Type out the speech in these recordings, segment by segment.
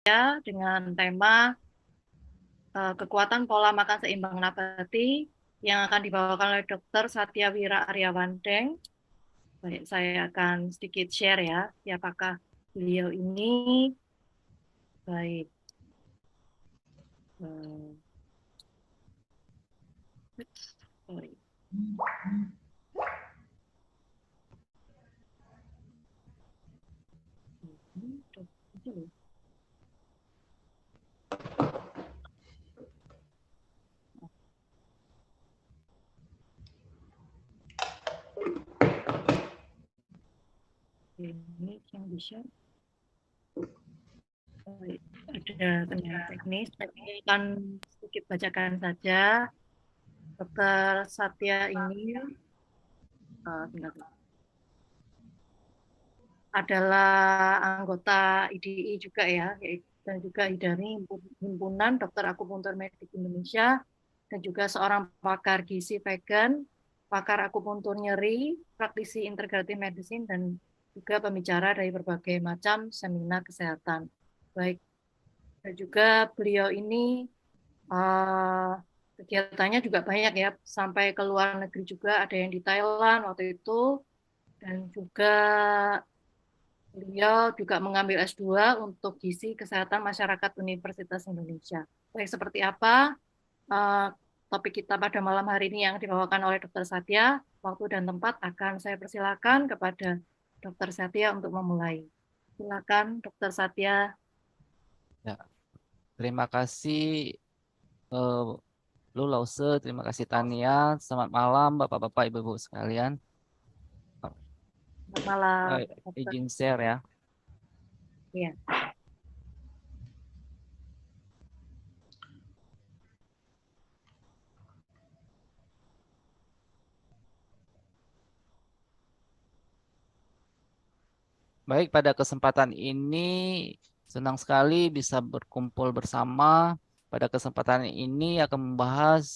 dengan tema kekuatan pola makan seimbang nabati yang akan dibawakan oleh Dr. Satya Wira Aryawandeng. Baik, saya akan sedikit share ya, siapakah beliau ini. Baik. Sorry. Ini yang di-share. Baik, ada kendala teknis. Saya akan sedikit bacakan saja. Dr. Satya ini adalah anggota IDI juga ya, dan juga dari Himpunan Dokter Akupuntur Medik Indonesia, dan juga seorang pakar gizi vegan, pakar akupuntur nyeri, praktisi integratif medicine, dan juga pembicara dari berbagai macam seminar kesehatan. Baik, dan juga beliau ini kegiatannya juga banyak ya, sampai ke luar negeri juga, ada yang di Thailand waktu itu, dan juga beliau juga mengambil S2 untuk gizi kesehatan masyarakat Universitas Indonesia. Baik, seperti apa topik kita pada malam hari ini yang dibawakan oleh Dr. Satya, waktu dan tempat akan saya persilakan kepada Dr. Satya untuk memulai. Silakan Dr. Satya. Ya, terima kasih Lu Lause, terima kasih Tania. Selamat malam Bapak-bapak, Ibu-ibu sekalian. Selamat malam, Dr. Izin share ya. Ya. Baik, pada kesempatan ini senang sekali bisa berkumpul bersama. Pada kesempatan ini akan membahas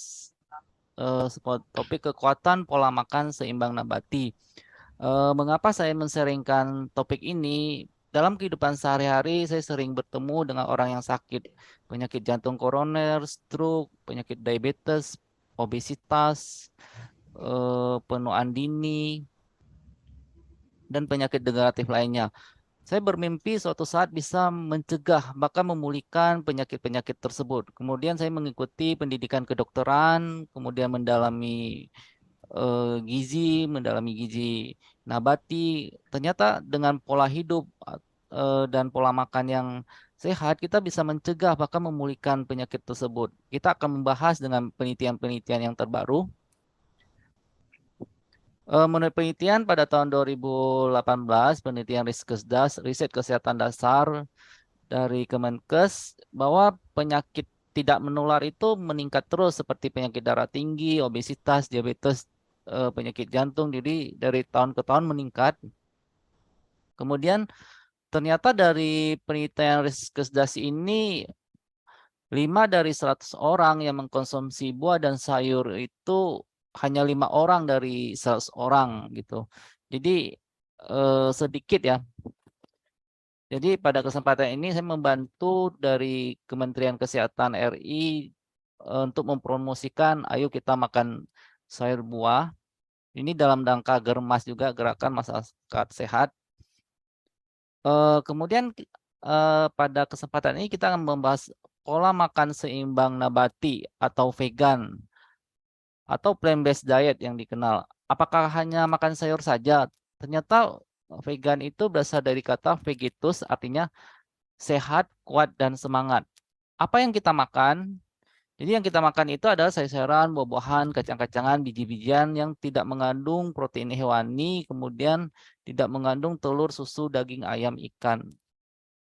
topik kekuatan pola makan seimbang nabati. Mengapa saya menseringkan topik ini? Dalam kehidupan sehari-hari saya sering bertemu dengan orang yang sakit penyakit jantung koroner, stroke, penyakit diabetes, obesitas, penuaan dini, dan penyakit degeneratif lainnya. Saya bermimpi suatu saat bisa mencegah bahkan memulihkan penyakit-penyakit tersebut. Kemudian saya mengikuti pendidikan kedokteran, kemudian mendalami mendalami gizi nabati. Ternyata dengan pola hidup dan pola makan yang sehat, kita bisa mencegah bahkan memulihkan penyakit tersebut. Kita akan membahas dengan penelitian-penelitian yang terbaru. Menurut penelitian pada tahun 2018, penelitian riset kesehatan dasar dari Kemenkes, bahwa penyakit tidak menular itu meningkat terus seperti penyakit darah tinggi, obesitas, diabetes, penyakit jantung. Jadi dari tahun ke tahun meningkat. Kemudian ternyata dari penelitian Riskesdas ini 5 dari 100 orang yang mengkonsumsi buah dan sayur itu hanya 5 orang dari 100 orang gitu. Jadi sedikit ya. Jadi pada kesempatan ini saya membantu dari Kementerian Kesehatan RI untuk mempromosikan ayo kita makan sayur buah. Ini dalam rangka Germas juga, gerakan masyarakat sehat. Kemudian pada kesempatan ini kita akan membahas pola makan seimbang nabati atau vegan atau plant-based diet yang dikenal. Apakah hanya makan sayur saja? Ternyata vegan itu berasal dari kata vegetus, artinya sehat, kuat, dan semangat. Apa yang kita makan? Jadi yang kita makan itu adalah sayur-sayuran, buah-buahan, kacang-kacangan, biji-bijian yang tidak mengandung protein hewani, kemudian tidak mengandung telur, susu, daging, ayam, ikan,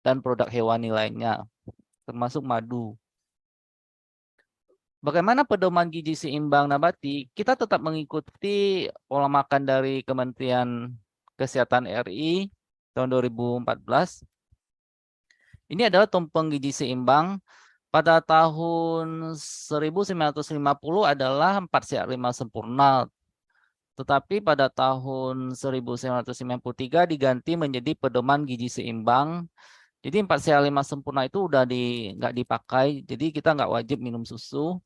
dan produk hewani lainnya, termasuk madu. Bagaimana pedoman gizi seimbang nabati? Kita tetap mengikuti pola makan dari Kementerian Kesehatan RI tahun 2014. Ini adalah tumpeng gizi seimbang. Pada tahun 1950 adalah 4 sehat 5 sempurna. Tetapi pada tahun 1993 diganti menjadi pedoman gizi seimbang. Jadi 4 sehat 5 sempurna itu udah nggak dipakai, jadi kita nggak wajib minum susu.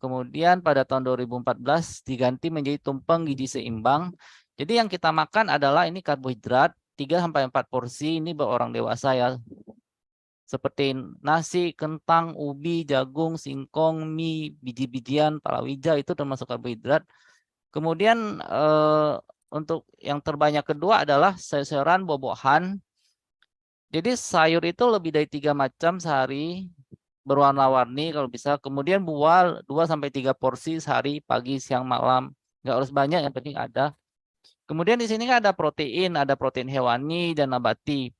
Kemudian pada tahun 2014 diganti menjadi tumpeng gizi seimbang. Jadi yang kita makan adalah ini karbohidrat 3-4 porsi ini buat orang dewasa ya. Seperti nasi, kentang, ubi, jagung, singkong, mie, biji-bijian, palawija itu termasuk karbohidrat. Kemudian untuk yang terbanyak kedua adalah sayur-sayuran, buah-buahan. Jadi sayur itu lebih dari 3 macam sehari, berwarna-warni kalau bisa. Kemudian buah 2-3 porsi sehari, pagi, siang, malam. Nggak harus banyak, yang penting ada. Kemudian di sini kan ada protein hewani dan nabati.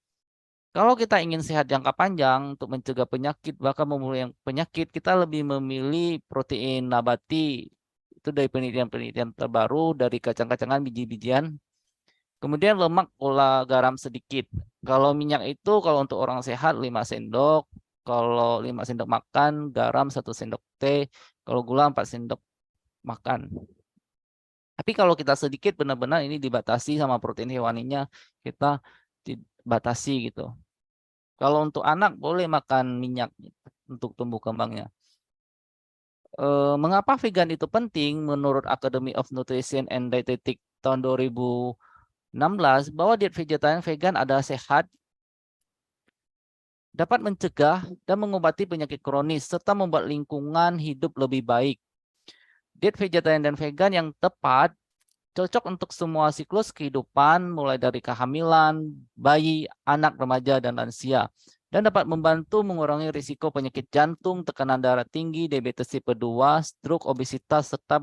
Kalau kita ingin sehat jangka panjang untuk mencegah penyakit, bahkan memulihkan penyakit, kita lebih memilih protein nabati. Itu dari penelitian-penelitian terbaru dari kacang-kacangan, biji-bijian. Kemudian lemak, gula, garam sedikit. Kalau minyak itu kalau untuk orang sehat 5 sendok. Kalau 5 sendok makan, garam 1 sendok teh. Kalau gula 4 sendok makan. Tapi kalau kita sedikit benar-benar ini dibatasi sama protein hewaninya. Kita dibatasi gitu. Kalau untuk anak boleh makan minyak untuk tumbuh kembangnya. Mengapa vegan itu penting menurut Academy of Nutrition and Dietetics tahun 2016 bahwa diet vegetarian vegan adalah sehat, dapat mencegah dan mengobati penyakit kronis serta membuat lingkungan hidup lebih baik. Diet vegetarian dan vegan yang tepat cocok untuk semua siklus kehidupan mulai dari kehamilan, bayi, anak, remaja, dan lansia. Dan dapat membantu mengurangi risiko penyakit jantung, tekanan darah tinggi, diabetes tipe 2, stroke, obesitas, serta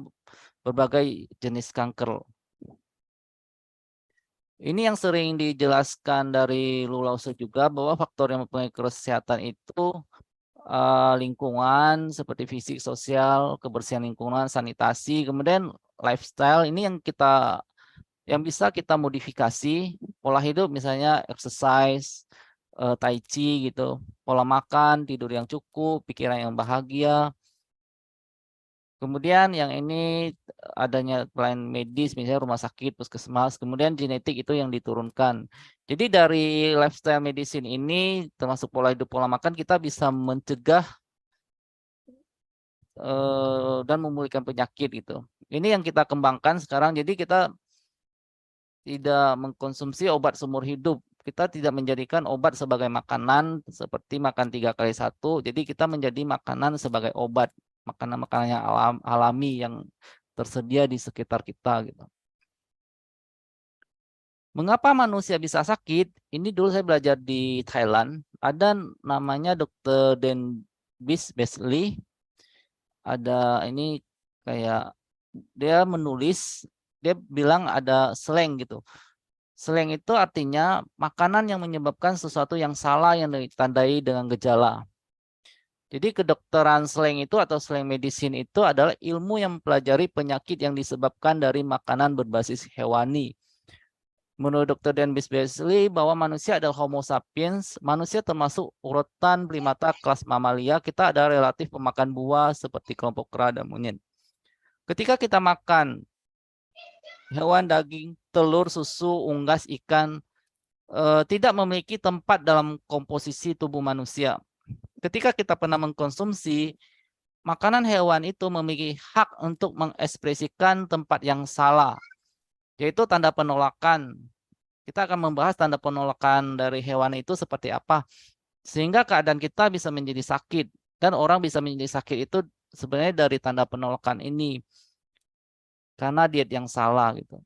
berbagai jenis kanker. Ini yang sering dijelaskan dari Lulause juga bahwa faktor yang mempengaruhi kesehatan itu lingkungan seperti fisik, sosial, kebersihan lingkungan, sanitasi, kemudian lifestyle ini yang bisa kita modifikasi, pola hidup misalnya exercise, tai chi gitu, pola makan, tidur yang cukup, pikiran yang bahagia. Kemudian yang ini adanya pelayanan medis, misalnya rumah sakit, puskesmas, kemudian genetik itu yang diturunkan. Jadi dari lifestyle medicine ini, termasuk pola hidup, pola makan, kita bisa mencegah dan memulihkan penyakit gitu. Ini yang kita kembangkan sekarang. Jadi kita tidak mengkonsumsi obat seumur hidup. Kita tidak menjadikan obat sebagai makanan seperti makan 3x1. Jadi kita menjadi makanan sebagai obat, makanan-makanan yang alami yang tersedia di sekitar kita gitu. Mengapa manusia bisa sakit? Ini dulu saya belajar di Thailand. Ada namanya Dr. Dan Beasley. Ada ini kayak dia menulis, dia bilang ada slang gitu. Slang itu artinya makanan yang menyebabkan sesuatu yang salah yang ditandai dengan gejala. Jadi kedokteran slang itu atau slang medicine itu adalah ilmu yang mempelajari penyakit yang disebabkan dari makanan berbasis hewani. Menurut Dr. Dan Beasley bahwa manusia adalah Homo sapiens, manusia termasuk urutan primata kelas mamalia, kita ada relatif pemakan buah seperti kelompok kera dan monyet. Ketika kita makan hewan, daging, telur, susu, unggas, ikan, tidak memiliki tempat dalam komposisi tubuh manusia. Ketika kita pernah mengkonsumsi makanan hewan itu memiliki hak untuk mengekspresikan tempat yang salah, yaitu tanda penolakan. Kita akan membahas tanda penolakan dari hewan itu seperti apa, sehingga keadaan kita bisa menjadi sakit, dan orang bisa menjadi sakit itu sebenarnya dari tanda penolakan ini, karena diet yang salah gitu.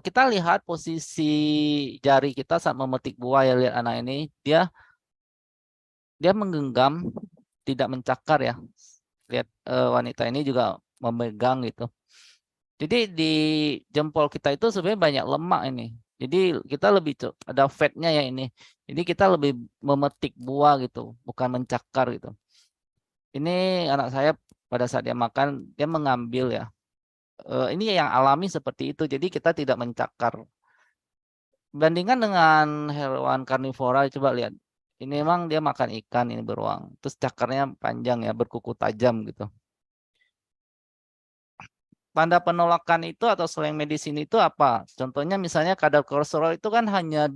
Kita lihat posisi jari kita saat memetik buah ya, lihat anak ini, dia menggenggam, tidak mencakar ya. Lihat wanita ini juga memegang gitu. Jadi di jempol kita itu sebenarnya banyak lemak ini. Jadi kita lebih ada fatnya ya ini. Jadi kita lebih memetik buah gitu, bukan mencakar gitu. Ini anak saya pada saat dia makan, dia mengambil ya. Ini yang alami seperti itu. Jadi kita tidak mencakar. Bandingkan dengan hewan karnivora, coba lihat. Ini memang dia makan ikan ini beruang. Terus cakarnya panjang ya, berkuku tajam gitu. tanda penolakan itu atau selain medicine itu apa? Contohnya misalnya kadar kolesterol itu kan hanya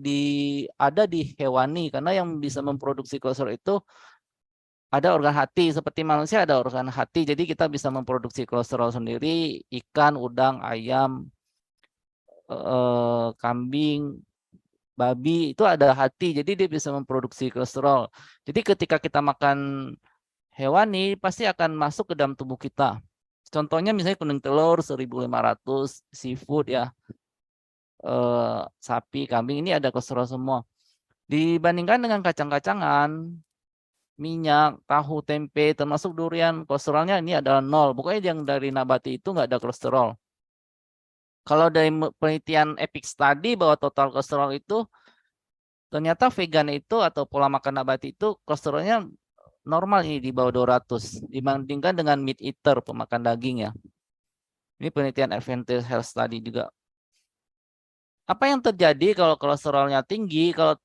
ada di hewani, karena yang bisa memproduksi kolesterol itu ada organ hati. Seperti manusia ada organ hati, jadi kita bisa memproduksi kolesterol sendiri. Ikan, udang, ayam, kambing, babi itu ada hati, jadi dia bisa memproduksi kolesterol. Jadi ketika kita makan hewani pasti akan masuk ke dalam tubuh kita. Contohnya misalnya kuning telur 1.500, seafood ya, sapi, kambing ini ada kolesterol semua. Dibandingkan dengan kacang-kacangan, minyak, tahu, tempe, termasuk durian, kolesterolnya ini adalah 0. Pokoknya yang dari nabati itu nggak ada kolesterol. Kalau dari penelitian EPIC Study bahwa total kolesterol itu ternyata vegan itu atau pola makan nabati itu kolesterolnya normal ini di bawah 200 dibandingkan dengan meat eater, pemakan daging ya. Ini penelitian Advantage Health Study juga. Apa yang terjadi kalau kolesterolnya tinggi? Kalau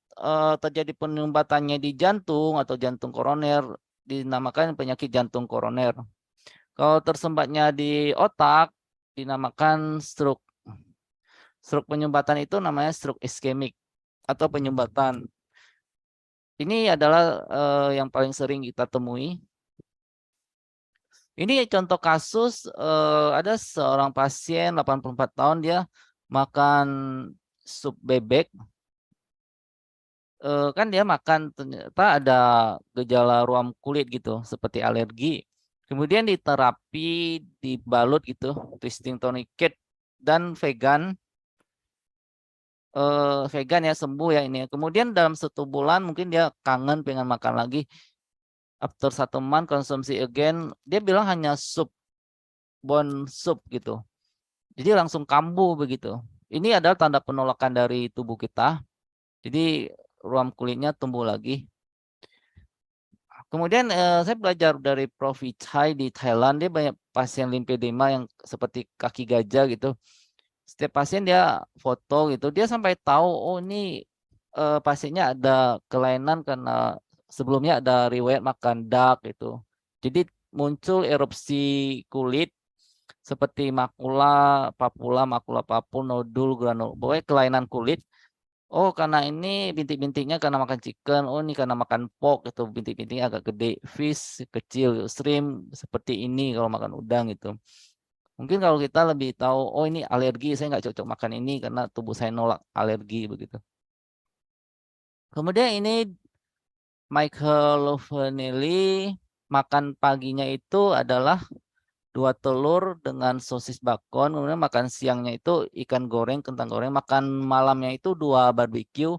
terjadi penyumbatannya di jantung atau jantung koroner, dinamakan penyakit jantung koroner. Kalau tersumbatnya di otak, dinamakan stroke. Stroke penyumbatan itu namanya stroke iskemik atau penyumbatan. Ini adalah yang paling sering kita temui. Ini contoh kasus, ada seorang pasien 84 tahun, dia makan sup bebek. Kan dia makan ternyata ada gejala ruam kulit gitu, seperti alergi. Kemudian diterapi, dibalut gitu, twisting tourniquet dan vegan. Vegan ya, sembuh ya ini. Kemudian dalam 1 bulan mungkin dia kangen pengen makan lagi. After 1 month konsumsi again, dia bilang hanya sup, bone soup gitu. Jadi langsung kambuh begitu. Ini adalah tanda penolakan dari tubuh kita. Jadi ruam kulitnya tumbuh lagi. Kemudian saya belajar dari Prof. Vichai di Thailand. Dia banyak pasien lymphedema yang seperti kaki gajah gitu. Setiap pasien dia foto gitu. Dia sampai tahu, oh ini pasiennya ada kelainan karena sebelumnya ada riwayat makan duck gitu. Jadi muncul erupsi kulit seperti makula papul, nodul, granul. Pokoknya kelainan kulit. Oh, karena ini bintik-bintiknya karena makan chicken. Oh, ini karena makan pork itu bintik-bintiknya agak gede. Fish kecil, shrimp seperti ini kalau makan udang itu. Mungkin kalau kita lebih tahu, oh ini alergi, saya nggak cocok makan ini karena tubuh saya nolak alergi begitu. Kemudian ini Michael Lovenelli, makan paginya itu adalah 2 telur dengan sosis bakon, kemudian makan siangnya itu ikan goreng, kentang goreng, makan malamnya itu 2 barbecue.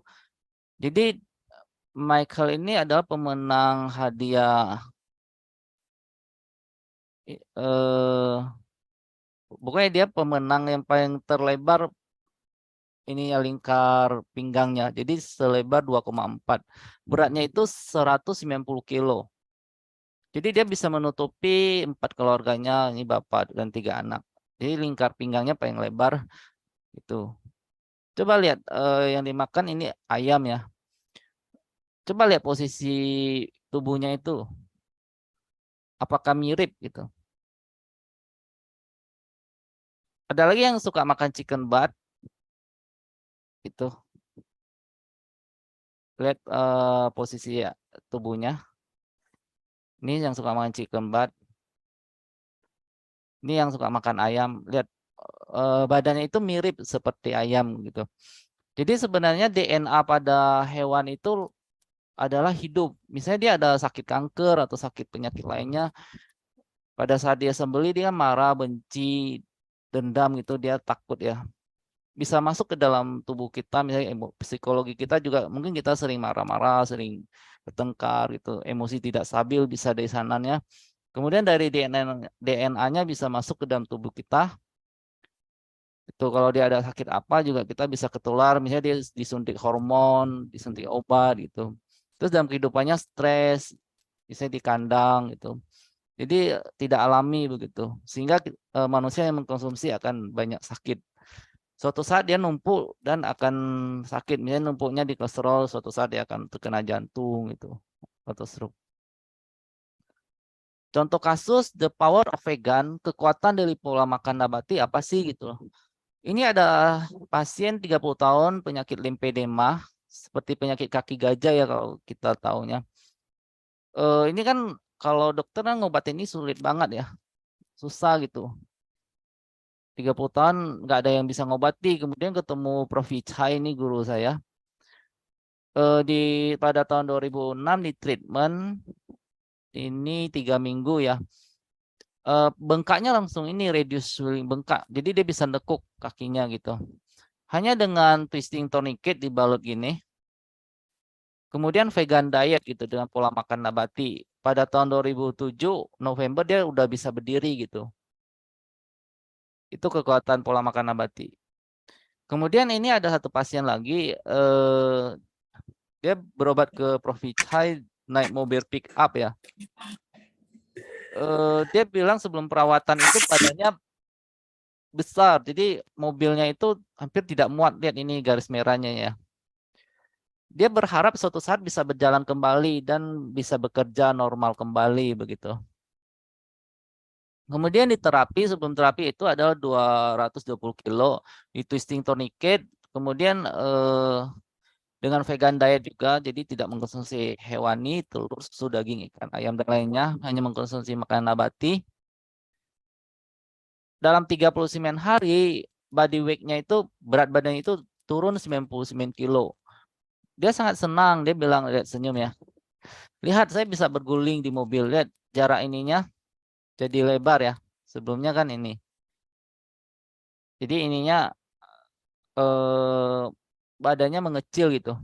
Jadi Michael ini adalah pemenang hadiah pokoknya dia pemenang yang paling terlebar ini ya, lingkar pinggangnya. Jadi selebar 2,4. Beratnya itu 190 kilo. Jadi dia bisa menutupi 4 keluarganya, ini bapak dan 3 anak. Jadi lingkar pinggangnya paling lebar itu. Coba lihat yang dimakan ini ayam ya. Coba lihat posisi tubuhnya itu. Apakah mirip gitu. Ada lagi yang suka makan chicken butt. Itu. Lihat posisi ya, tubuhnya. Ini yang suka makan chicken butt. Ini yang suka makan ayam. Lihat badannya itu mirip seperti ayam gitu. Jadi sebenarnya DNA pada hewan itu adalah hidup. Misalnya dia ada sakit kanker atau sakit penyakit lainnya, pada saat dia sembelih dia marah, benci, dendam gitu, dia takut ya. Bisa masuk ke dalam tubuh kita, misalnya psikologi kita juga, mungkin kita sering marah-marah, sering bertengkar gitu, emosi tidak stabil bisa dari sananya. Kemudian dari DNA-nya bisa masuk ke dalam tubuh kita. Itu kalau dia ada sakit apa juga kita bisa ketular, misalnya dia disuntik hormon, disuntik obat gitu. Terus dalam kehidupannya stres, misalnya di kandang gitu. Jadi tidak alami begitu. Sehingga manusia yang mengkonsumsi akan banyak sakit. Suatu saat dia numpuk dan akan sakit. Misalnya numpuknya di kolesterol, suatu saat dia akan terkena jantung gitu atau stroke. contoh kasus the power of vegan, kekuatan dari pola makan nabati apa sih gitu loh. Ini ada pasien 30 tahun penyakit limfedema seperti penyakit kaki gajah ya kalau kita tahunya. Ini kan kalau dokter kan ngobatin ini sulit banget ya. Susah gitu. 30 tahun nggak ada yang bisa ngobati. Kemudian ketemu Prof. Vichai ini guru saya. Pada tahun 2006 di treatment ini 3 minggu ya. Bengkaknya langsung ini reduce swelling bengkak. Jadi dia bisa nekuk kakinya gitu. Hanya dengan twisting tourniquet dibalut gini. Kemudian vegan diet gitu dengan pola makan nabati. Pada tahun 2007 November dia udah bisa berdiri gitu. Itu kekuatan pola makan nabati. Kemudian ini ada satu pasien lagi, dia berobat ke Prof. Vichai naik mobil pick up ya. Dia bilang sebelum perawatan itu badannya besar, jadi mobilnya itu hampir tidak muat. Lihat ini garis merahnya ya. Dia berharap suatu saat bisa berjalan kembali dan bisa bekerja normal kembali begitu. Kemudian di terapi, sebelum terapi itu adalah 220 kilo di twisting tourniquet. Kemudian dengan vegan diet juga, jadi tidak mengkonsumsi hewani, telur, susu, daging, ikan, ayam, dan lainnya, hanya mengkonsumsi makanan nabati. Dalam 39 hari, body weight-nya itu, berat badannya itu turun 99 kilo. Dia sangat senang, dia bilang, lihat senyum ya. Lihat, saya bisa berguling di mobil, lihat jarak ininya jadi lebar ya. Sebelumnya kan ini. Jadi ininya badannya mengecil gitu.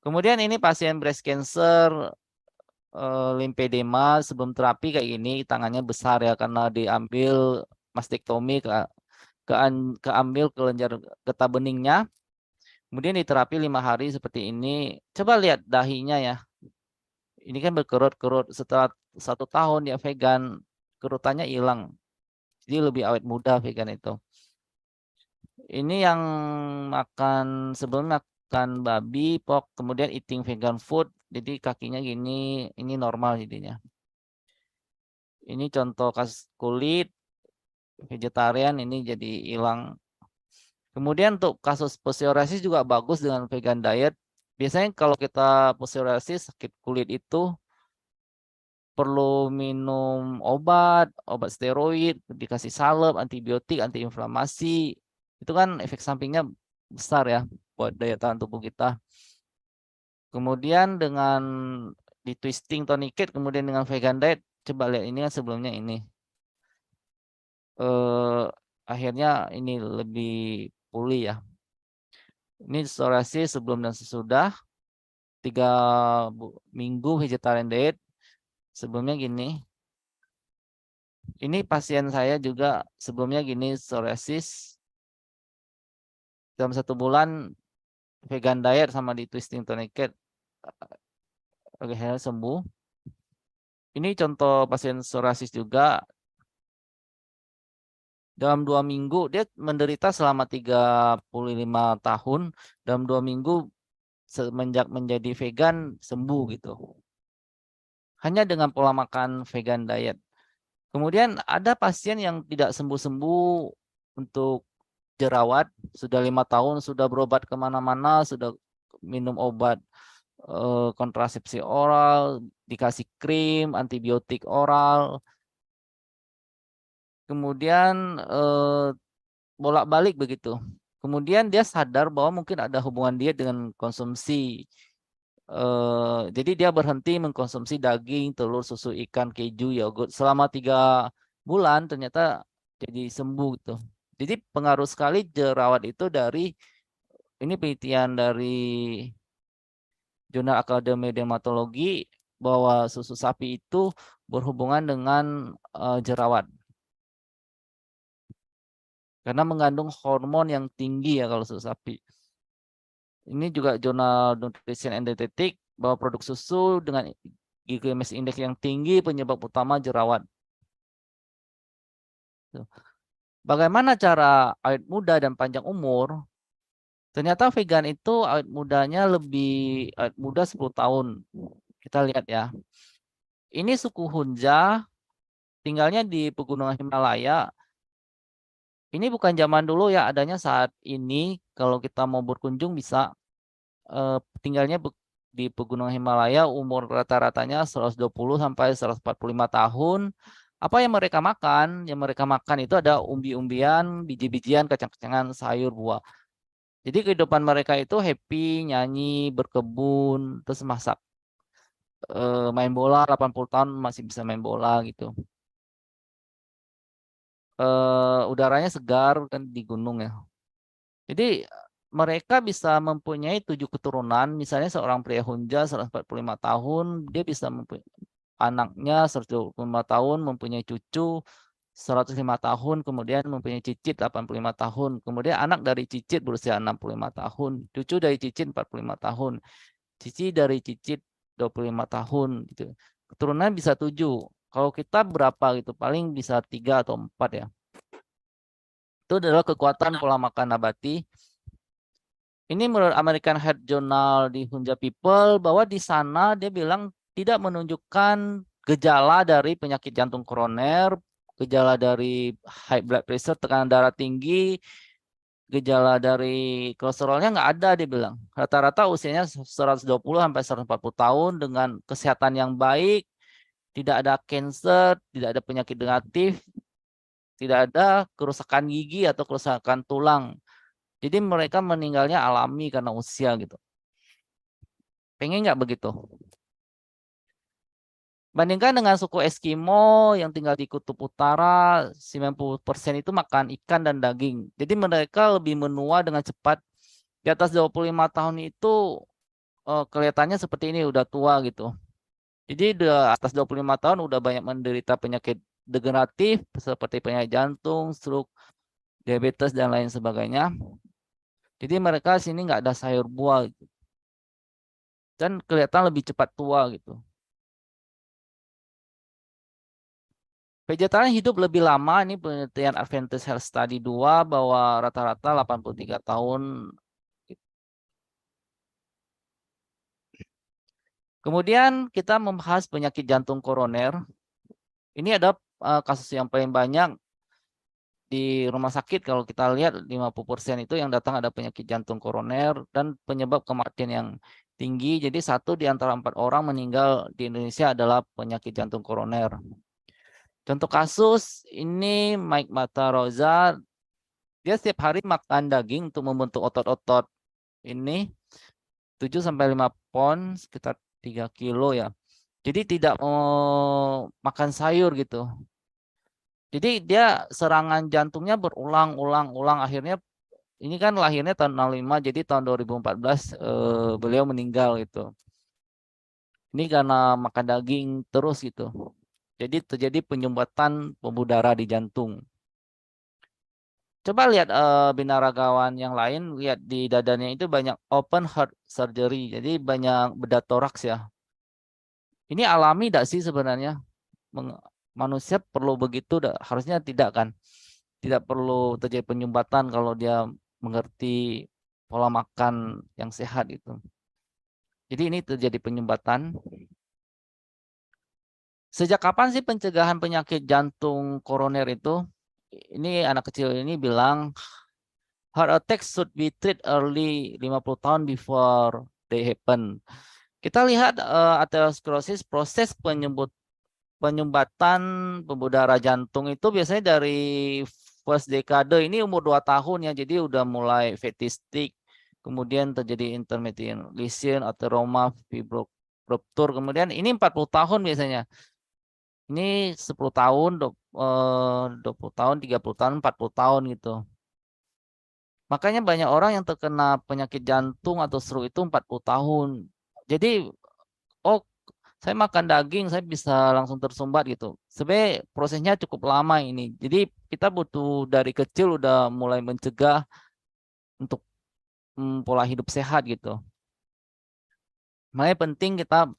Kemudian ini pasien breast cancer, limfedema sebelum terapi kayak gini, tangannya besar ya karena diambil mastektomi, keambil kelenjar getah beningnya. Kemudian di terapi 5 hari seperti ini. Coba lihat dahinya ya. Ini kan berkerut-kerut. Setelah 1 tahun ya vegan, kerutannya hilang. Jadi lebih awet muda vegan itu. Ini yang makan sebelum makan babi, pork, kemudian eating vegan food. Jadi kakinya gini, ini normal jadinya. Ini contoh kasus kulit vegetarian ini jadi hilang. Kemudian untuk kasus psoriasis juga bagus dengan vegan diet. Biasanya kalau kita psoriasis sakit kulit itu perlu minum obat steroid, dikasih salep, antibiotik, antiinflamasi. Itu kan efek sampingnya besar ya buat daya tahan tubuh kita. Kemudian dengan di twisting tourniquet, kemudian dengan vegan diet, coba lihat ini kan sebelumnya ini. Akhirnya ini lebih pulih ya. Ini psoriasis sebelum dan sesudah 3 minggu vegetarian diet. Sebelumnya gini. Ini pasien saya juga sebelumnya gini psoriasis. Dalam 1 bulan vegan diet sama di twisting tourniquet akhirnya sembuh. Ini contoh pasien psoriasis juga. Dalam 2 minggu dia menderita selama 35 tahun. Dalam 2 minggu semenjak menjadi vegan sembuh gitu. Hanya dengan pola makan vegan diet. Kemudian ada pasien yang tidak sembuh-sembuh untuk jerawat. Sudah 5 tahun, sudah berobat kemana-mana, sudah minum obat kontrasepsi oral, dikasih krim, antibiotik oral. Kemudian bolak-balik begitu. Kemudian dia sadar bahwa mungkin ada hubungan dia dengan konsumsi. Jadi dia berhenti mengkonsumsi daging, telur, susu, ikan, keju, yogurt selama 3 bulan ternyata jadi sembuh gitu. Jadi pengaruh sekali jerawat itu dari ini penelitian dari Jurnal Akademi Dermatologi bahwa susu sapi itu berhubungan dengan jerawat. Karena mengandung hormon yang tinggi ya kalau susu sapi. Ini juga jurnal Nutrition and Dietetic bahwa produk susu dengan glycemic index yang tinggi penyebab utama jerawat. Bagaimana cara awet muda dan panjang umur? Ternyata vegan itu awet mudanya lebih awet muda 10 tahun. Kita lihat ya. Ini suku Hunza tinggalnya di pegunungan Himalaya. Ini bukan zaman dulu ya, adanya saat ini. Kalau kita mau berkunjung bisa tinggalnya di pegunungan Himalaya, umur rata-ratanya 120 sampai 145 tahun. Apa yang mereka makan? Yang mereka makan itu ada umbi-umbian, biji-bijian, kacang-kacangan, sayur, buah. Jadi kehidupan mereka itu happy, nyanyi, berkebun, terus masak, main bola. 80 tahun masih bisa main bola gitu. Udaranya segar kan di gunung ya. Jadi mereka bisa mempunyai 7 keturunan. Misalnya seorang pria Hunja 145 tahun, dia bisa mempunyai anaknya 125 tahun, mempunyai cucu 105 tahun, kemudian mempunyai cicit 85 tahun. Kemudian anak dari cicit berusia 65 tahun, cucu dari cicit 45 tahun, cici dari cicit 25 tahun gitu. Keturunan bisa 7. Kalau kita berapa gitu? Paling bisa 3 atau 4 ya. Itu adalah kekuatan pola makan nabati. Ini menurut American Heart Journal di Hunza People bahwa di sana dia bilang tidak menunjukkan gejala dari penyakit jantung koroner, gejala dari high blood pressure, tekanan darah tinggi, gejala dari kolesterolnya nggak ada dia bilang. Rata-rata usianya 120 sampai 140 tahun dengan kesehatan yang baik, tidak ada cancer, tidak ada penyakit negatif, tidak ada kerusakan gigi atau kerusakan tulang. Jadi mereka meninggalnya alami karena usia gitu. Pengen nggak begitu? Bandingkan dengan suku Eskimo yang tinggal di Kutub Utara, 90% itu makan ikan dan daging. Jadi mereka lebih menua dengan cepat. Di atas 25 tahun itu kelihatannya seperti ini, udah tua gitu. Jadi di atas 25 tahun udah banyak menderita penyakit degeneratif seperti penyakit jantung, stroke, diabetes, dan lain sebagainya. Jadi mereka sini nggak ada sayur buah gitu. Dan kelihatan lebih cepat tua gitu. Vegetarian hidup lebih lama, ini penelitian Adventist Health Study 2 bahwa rata-rata 83 tahun. Kemudian kita membahas penyakit jantung koroner. Ini ada kasus yang paling banyak di rumah sakit. Kalau kita lihat 50% itu yang datang ada penyakit jantung koroner dan penyebab kematian yang tinggi. Jadi 1 di antara 4 orang meninggal di Indonesia adalah penyakit jantung koroner. Contoh kasus ini Mike Mataroza. Dia setiap hari makan daging untuk membentuk otot-otot ini 7 sampai 5 pon, sekitar 3 kilo ya. Jadi tidak mau makan sayur gitu. Jadi dia serangan jantungnya berulang-ulang-ulang. Akhirnya ini kan lahirnya tahun 65, jadi tahun 2014 beliau meninggal gitu. Ini karena makan daging terus gitu. Jadi terjadi penyumbatan pembuluh darah di jantung. Coba lihat binaragawan yang lain, lihat di dadanya itu banyak open heart surgery, jadi banyak bedah toraks ya. Ini alami tidak sih sebenarnya? Manusia perlu begitu? Harusnya tidak kan? Tidak perlu terjadi penyumbatan kalau dia mengerti pola makan yang sehat itu. Jadi ini terjadi penyumbatan. Sejak kapan sih pencegahan penyakit jantung koroner itu? Ini anak kecil ini bilang heart attack should be treated early 50 tahun before they happen. Kita lihat aterosklerosis, proses penyumbatan pembuluh darah jantung itu biasanya dari first dekade, ini umur 2 tahun ya. Jadi udah mulai fatty stick, kemudian terjadi intermittent lesion, atheroma, fibroruptur, kemudian ini 40 tahun biasanya. Ini 10 tahun, 20 tahun, 30 tahun, 40 tahun gitu. Makanya banyak orang yang terkena penyakit jantung atau stroke itu 40 tahun. Jadi, oh saya makan daging, saya bisa langsung tersumbat gitu. Sebenarnya prosesnya cukup lama ini. Jadi kita butuh dari kecil udah mulai mencegah untuk pola hidup sehat gitu. Makanya penting kita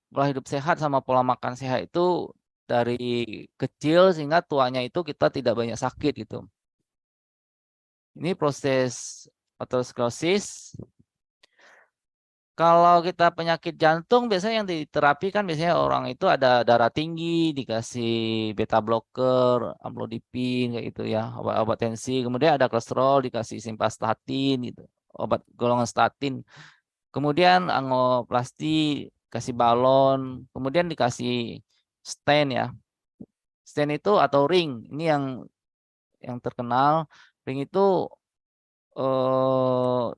pola hidup sehat sama pola makan sehat itu dari kecil sehingga tuanya itu kita tidak banyak sakit gitu. Ini proses aterosklerosis. Kalau kita penyakit jantung biasanya yang diterapi kan biasanya orang itu ada darah tinggi dikasih beta blocker, amlodipin kayak gitu ya, obat-obat tensi. Kemudian ada kolesterol dikasih simvastatin gitu, obat golongan statin. Kemudian angoplasti kasih balon, kemudian dikasih stent ya. Stent itu atau ring, ini yang terkenal. Ring itu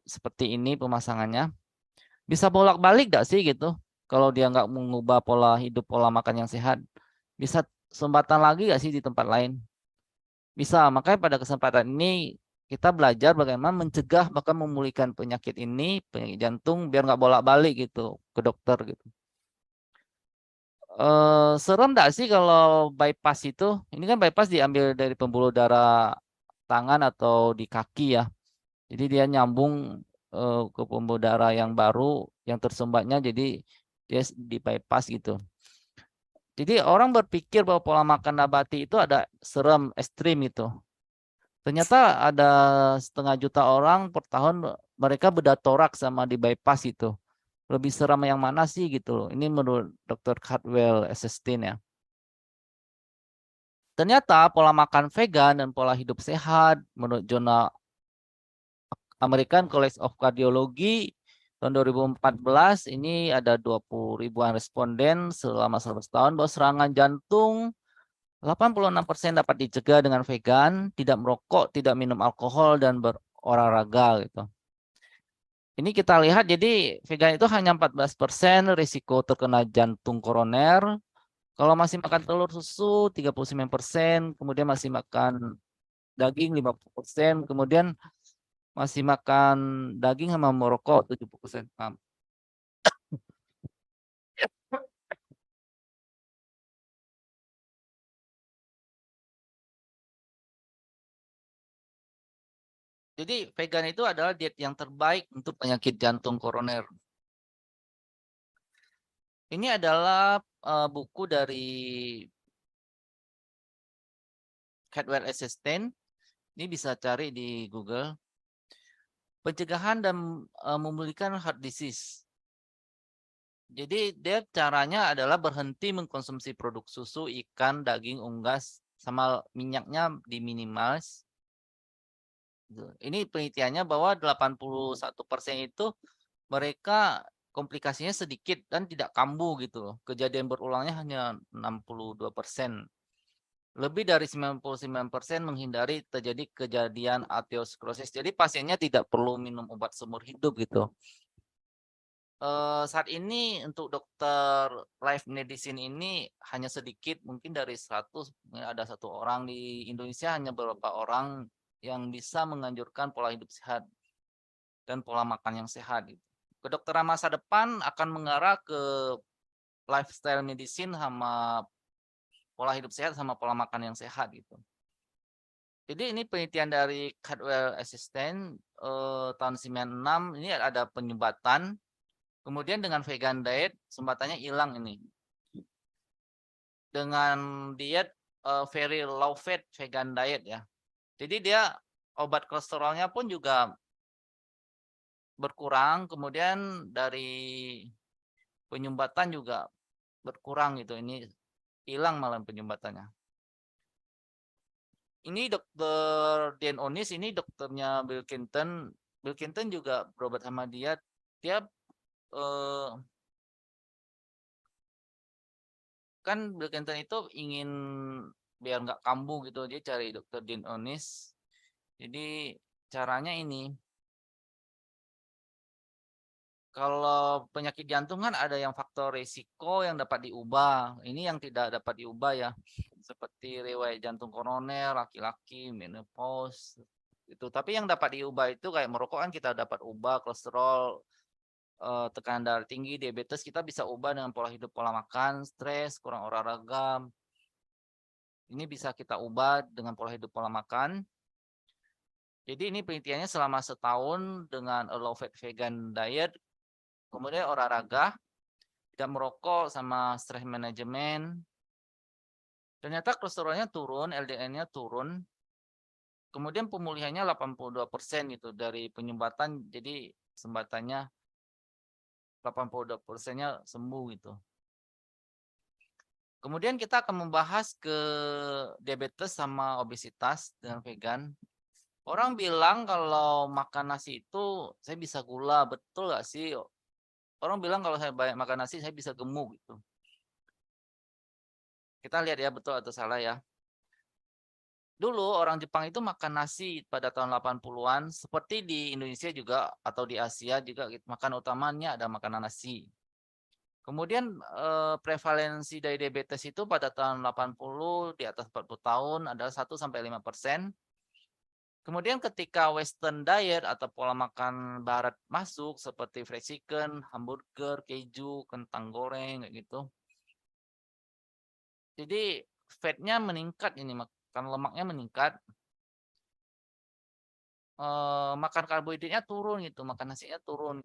seperti ini pemasangannya. Bisa bolak-balik gak sih gitu? Kalau dia nggak mengubah pola hidup, pola makan yang sehat, bisa sumbatan lagi gak sih di tempat lain? Bisa. Makanya pada kesempatan ini kita belajar bagaimana mencegah bahkan memulihkan penyakit ini, penyakit jantung, biar nggak bolak-balik gitu ke dokter gitu. Serem nggak sih kalau bypass itu? Ini kan bypass diambil dari pembuluh darah tangan atau di kaki ya. Jadi dia nyambung ke pembuluh darah yang baru, yang tersumbatnya, jadi dia di bypass gitu. Jadi orang berpikir bahwa pola makan nabati itu ada serem, ekstrim itu. Ternyata ada 1,5 juta orang per tahun mereka bedah toraks sama di bypass itu. Lebih serem yang mana sih gitu loh. Ini menurut Dr. Caldwell Esselstyn ya. Ternyata pola makan vegan dan pola hidup sehat menurut jurnal American College of Cardiology tahun 2014 ini ada 20 ribuan responden selama 11 tahun bahwa serangan jantung 86% dapat dicegah dengan vegan, tidak merokok, tidak minum alkohol, dan berolahraga gitu. Ini kita lihat jadi vegan itu hanya 14% risiko terkena jantung koroner. Kalau masih makan telur susu 39%, kemudian masih makan daging 50%, kemudian masih makan daging sama merokok 70%. Jadi vegan itu adalah diet yang terbaik untuk penyakit jantung koroner. Ini adalah buku dari Caldwell Esselstyn. Ini bisa cari di Google. Pencegahan dan memulihkan heart disease. Jadi dia caranya adalah berhenti mengkonsumsi produk susu, ikan, daging, unggas, sama minyaknya diminimalis. Ini penelitiannya bahwa 81% itu mereka komplikasinya sedikit dan tidak kambuh gitu loh. Kejadian berulangnya hanya 62%. Lebih dari 99% menghindari terjadi kejadian arteriosklerosis. Jadi pasiennya tidak perlu minum obat seumur hidup gitu. Saat ini untuk dokter life medicine ini hanya sedikit, mungkin dari 100 ada 1 orang di Indonesia, hanya beberapa orang yang bisa menganjurkan pola hidup sehat dan pola makan yang sehat gitu. Kedokteran masa depan akan mengarah ke lifestyle medicine sama pola hidup sehat sama pola makan yang sehat gitu. Jadi ini penelitian dari Caldwell Esselstyn tahun 96, ini ada penyumbatan. Kemudian dengan vegan diet, sumbatannya hilang ini. Dengan diet very low fat vegan diet ya. Jadi dia obat kolesterolnya pun juga berkurang, kemudian dari penyumbatan juga berkurang gitu. Ini hilang malah penyumbatannya. Ini dokter Dan Onis, ini dokternya Bill Clinton. Bill Clinton juga berobat sama dia. Dia kan Bill Clinton itu ingin biar nggak kambuh gitu, dia cari dokter Dan Onis. Jadi caranya ini, kalau penyakit jantung kan ada yang faktor risiko yang dapat diubah, ini yang tidak dapat diubah ya, seperti riwayat jantung koroner, laki-laki, menopause itu. Tapi yang dapat diubah itu kayak merokok kan kita dapat ubah, kolesterol, tekanan darah tinggi, diabetes kita bisa ubah dengan pola hidup, pola makan, stres, kurang olahraga. Ini bisa kita ubah dengan pola hidup, pola makan. Jadi ini penelitiannya selama setahun dengan a low fat vegan diet, kemudian olahraga, tidak merokok, sama stress management. Ternyata kolesterolnya turun, LDL-nya turun. Kemudian pemulihannya 82% gitu dari penyumbatan, jadi sumbatannya 82%-nya sembuh gitu. Kemudian kita akan membahas ke diabetes sama obesitas dengan vegan. Orang bilang kalau makan nasi itu saya bisa gula, betul nggak sih? Orang bilang kalau saya banyak makan nasi saya bisa gemuk gitu. Kita lihat ya betul atau salah ya. Dulu orang Jepang itu makan nasi pada tahun 80-an, seperti di Indonesia juga atau di Asia juga makan utamanya ada makanan nasi. Kemudian prevalensi dari diabetes itu pada tahun 80 di atas 40 tahun adalah 1-5%. Kemudian ketika western diet atau pola makan barat masuk seperti fried chicken, hamburger, keju, kentang goreng kayak gitu. Jadi fatnya meningkat ini, makan lemaknya meningkat. Makan karbohidratnya turun gitu, makan nasinya turun.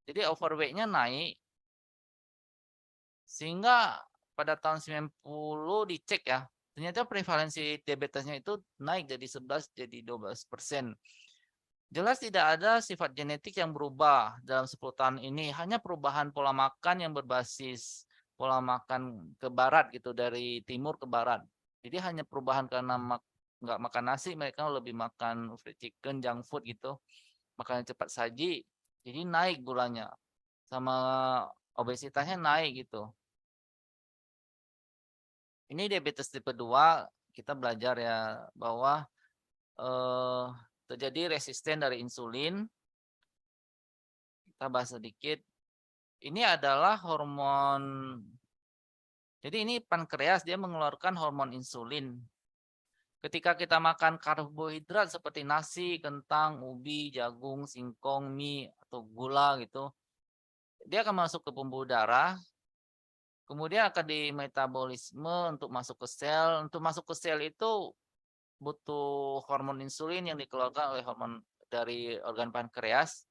Jadi overweight-nya naik. Sehingga pada tahun 90 dicek ya, ternyata prevalensi diabetesnya itu naik dari 11 jadi 12%. Jelas tidak ada sifat genetik yang berubah dalam 10 tahun ini, hanya perubahan pola makan yang berbasis pola makan ke barat gitu, dari timur ke barat. Jadi hanya perubahan karena nggak makan nasi, mereka lebih makan fried chicken, junk food gitu, makanan cepat saji, jadi naik gulanya, sama obesitasnya naik gitu. Ini diabetes tipe 2, kita belajar ya bahwa terjadi resisten dari insulin. Kita bahas sedikit. Ini adalah hormon. Jadi ini pankreas, dia mengeluarkan hormon insulin. Ketika kita makan karbohidrat seperti nasi, kentang, ubi, jagung, singkong, mie, atau gula gitu, dia akan masuk ke pembuluh darah. Kemudian akan dimetabolisme untuk masuk ke sel. Untuk masuk ke sel itu butuh hormon insulin yang dikeluarkan oleh hormon dari organ pankreas.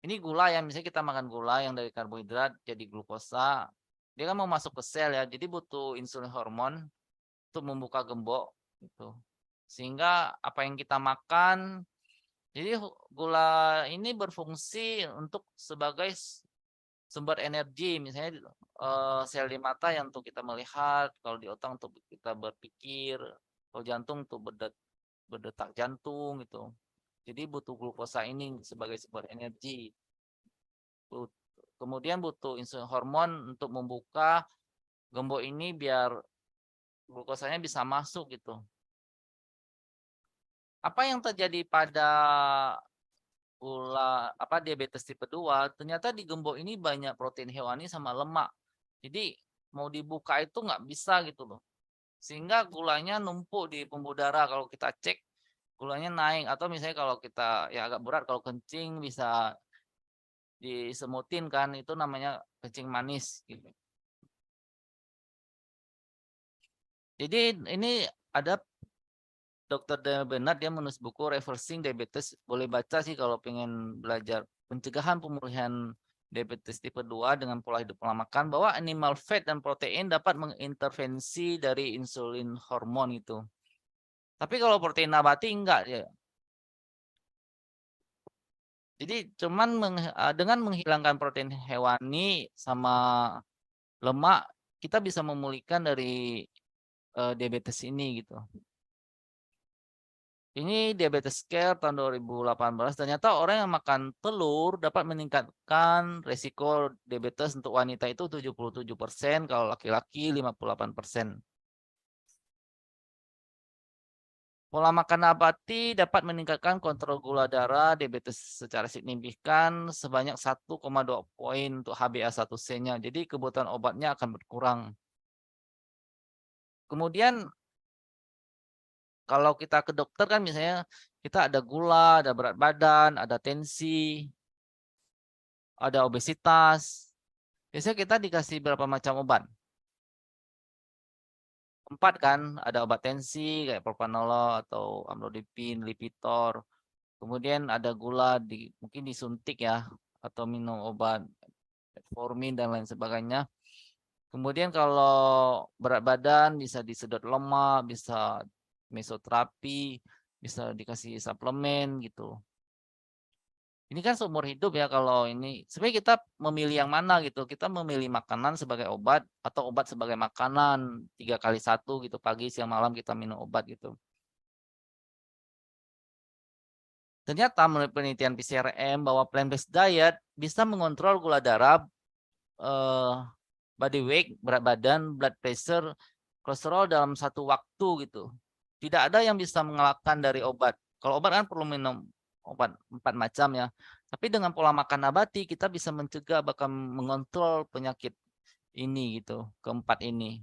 Ini gula ya, misalnya kita makan gula yang dari karbohidrat jadi glukosa. Dia kan mau masuk ke sel ya, jadi butuh insulin hormon untuk membuka gembok gitu. Sehingga apa yang kita makan, jadi gula ini berfungsi untuk sebagai sumber energi, misalnya sel di mata yang untuk kita melihat, kalau di otak untuk kita berpikir, kalau jantung untuk berdetak jantung gitu. Jadi butuh glukosa ini sebagai sumber energi. Kemudian butuh insulin hormon untuk membuka gembok ini biar glukosanya bisa masuk gitu. Apa yang terjadi pada diabetes tipe 2? Ternyata di gembok ini banyak protein hewani sama lemak. Jadi mau dibuka itu nggak bisa gitu loh. Sehingga gulanya numpuk di pembuluh darah. Kalau kita cek gulanya naik, atau misalnya kalau kita ya agak berat, kalau kencing bisa disemutin kan, itu namanya kencing manis gitu. Jadi ini ada Dr. Daniel Bernard, dia menulis buku Reversing Diabetes, boleh baca sih kalau pengen belajar pencegahan pemulihan diabetes tipe 2 dengan pola hidup pola makan, bahwa animal fat dan protein dapat mengintervensi dari insulin hormon itu. Tapi kalau protein nabati enggak ya. Jadi cuman dengan menghilangkan protein hewani sama lemak, kita bisa memulihkan dari diabetes ini gitu. Ini diabetes care tahun 2018. Ternyata orang yang makan telur dapat meningkatkan resiko diabetes untuk wanita itu 77%, kalau laki-laki 58%. Pola makan nabati dapat meningkatkan kontrol gula darah diabetes secara signifikan sebanyak 1,2 poin untuk HbA1c-nya. Jadi kebutuhan obatnya akan berkurang. Kemudian kalau kita ke dokter kan misalnya kita ada gula, ada berat badan, ada tensi, ada obesitas. Biasanya kita dikasih berapa macam obat? 4 kan, ada obat tensi kayak propranolol atau amlodipin, Lipitor. Kemudian ada gula mungkin disuntik ya, atau minum obat metformin dan lain sebagainya. Kemudian kalau berat badan bisa disedot lemak, bisa mesoterapi, bisa dikasih suplemen gitu. Ini kan seumur hidup ya kalau ini. Sebenarnya kita memilih yang mana gitu. Kita memilih makanan sebagai obat atau obat sebagai makanan 3 kali 1 gitu, pagi, siang, malam kita minum obat gitu. Ternyata menurut penelitian PCRM bahwa plant-based diet bisa mengontrol gula darah, body weight, berat badan, blood pressure, kolesterol dalam satu waktu gitu. Tidak ada yang bisa mengalahkan dari obat. Kalau obat kan perlu minum obat 4 macam ya. Tapi dengan pola makan nabati kita bisa mencegah bahkan mengontrol penyakit ini gitu, keempat ini.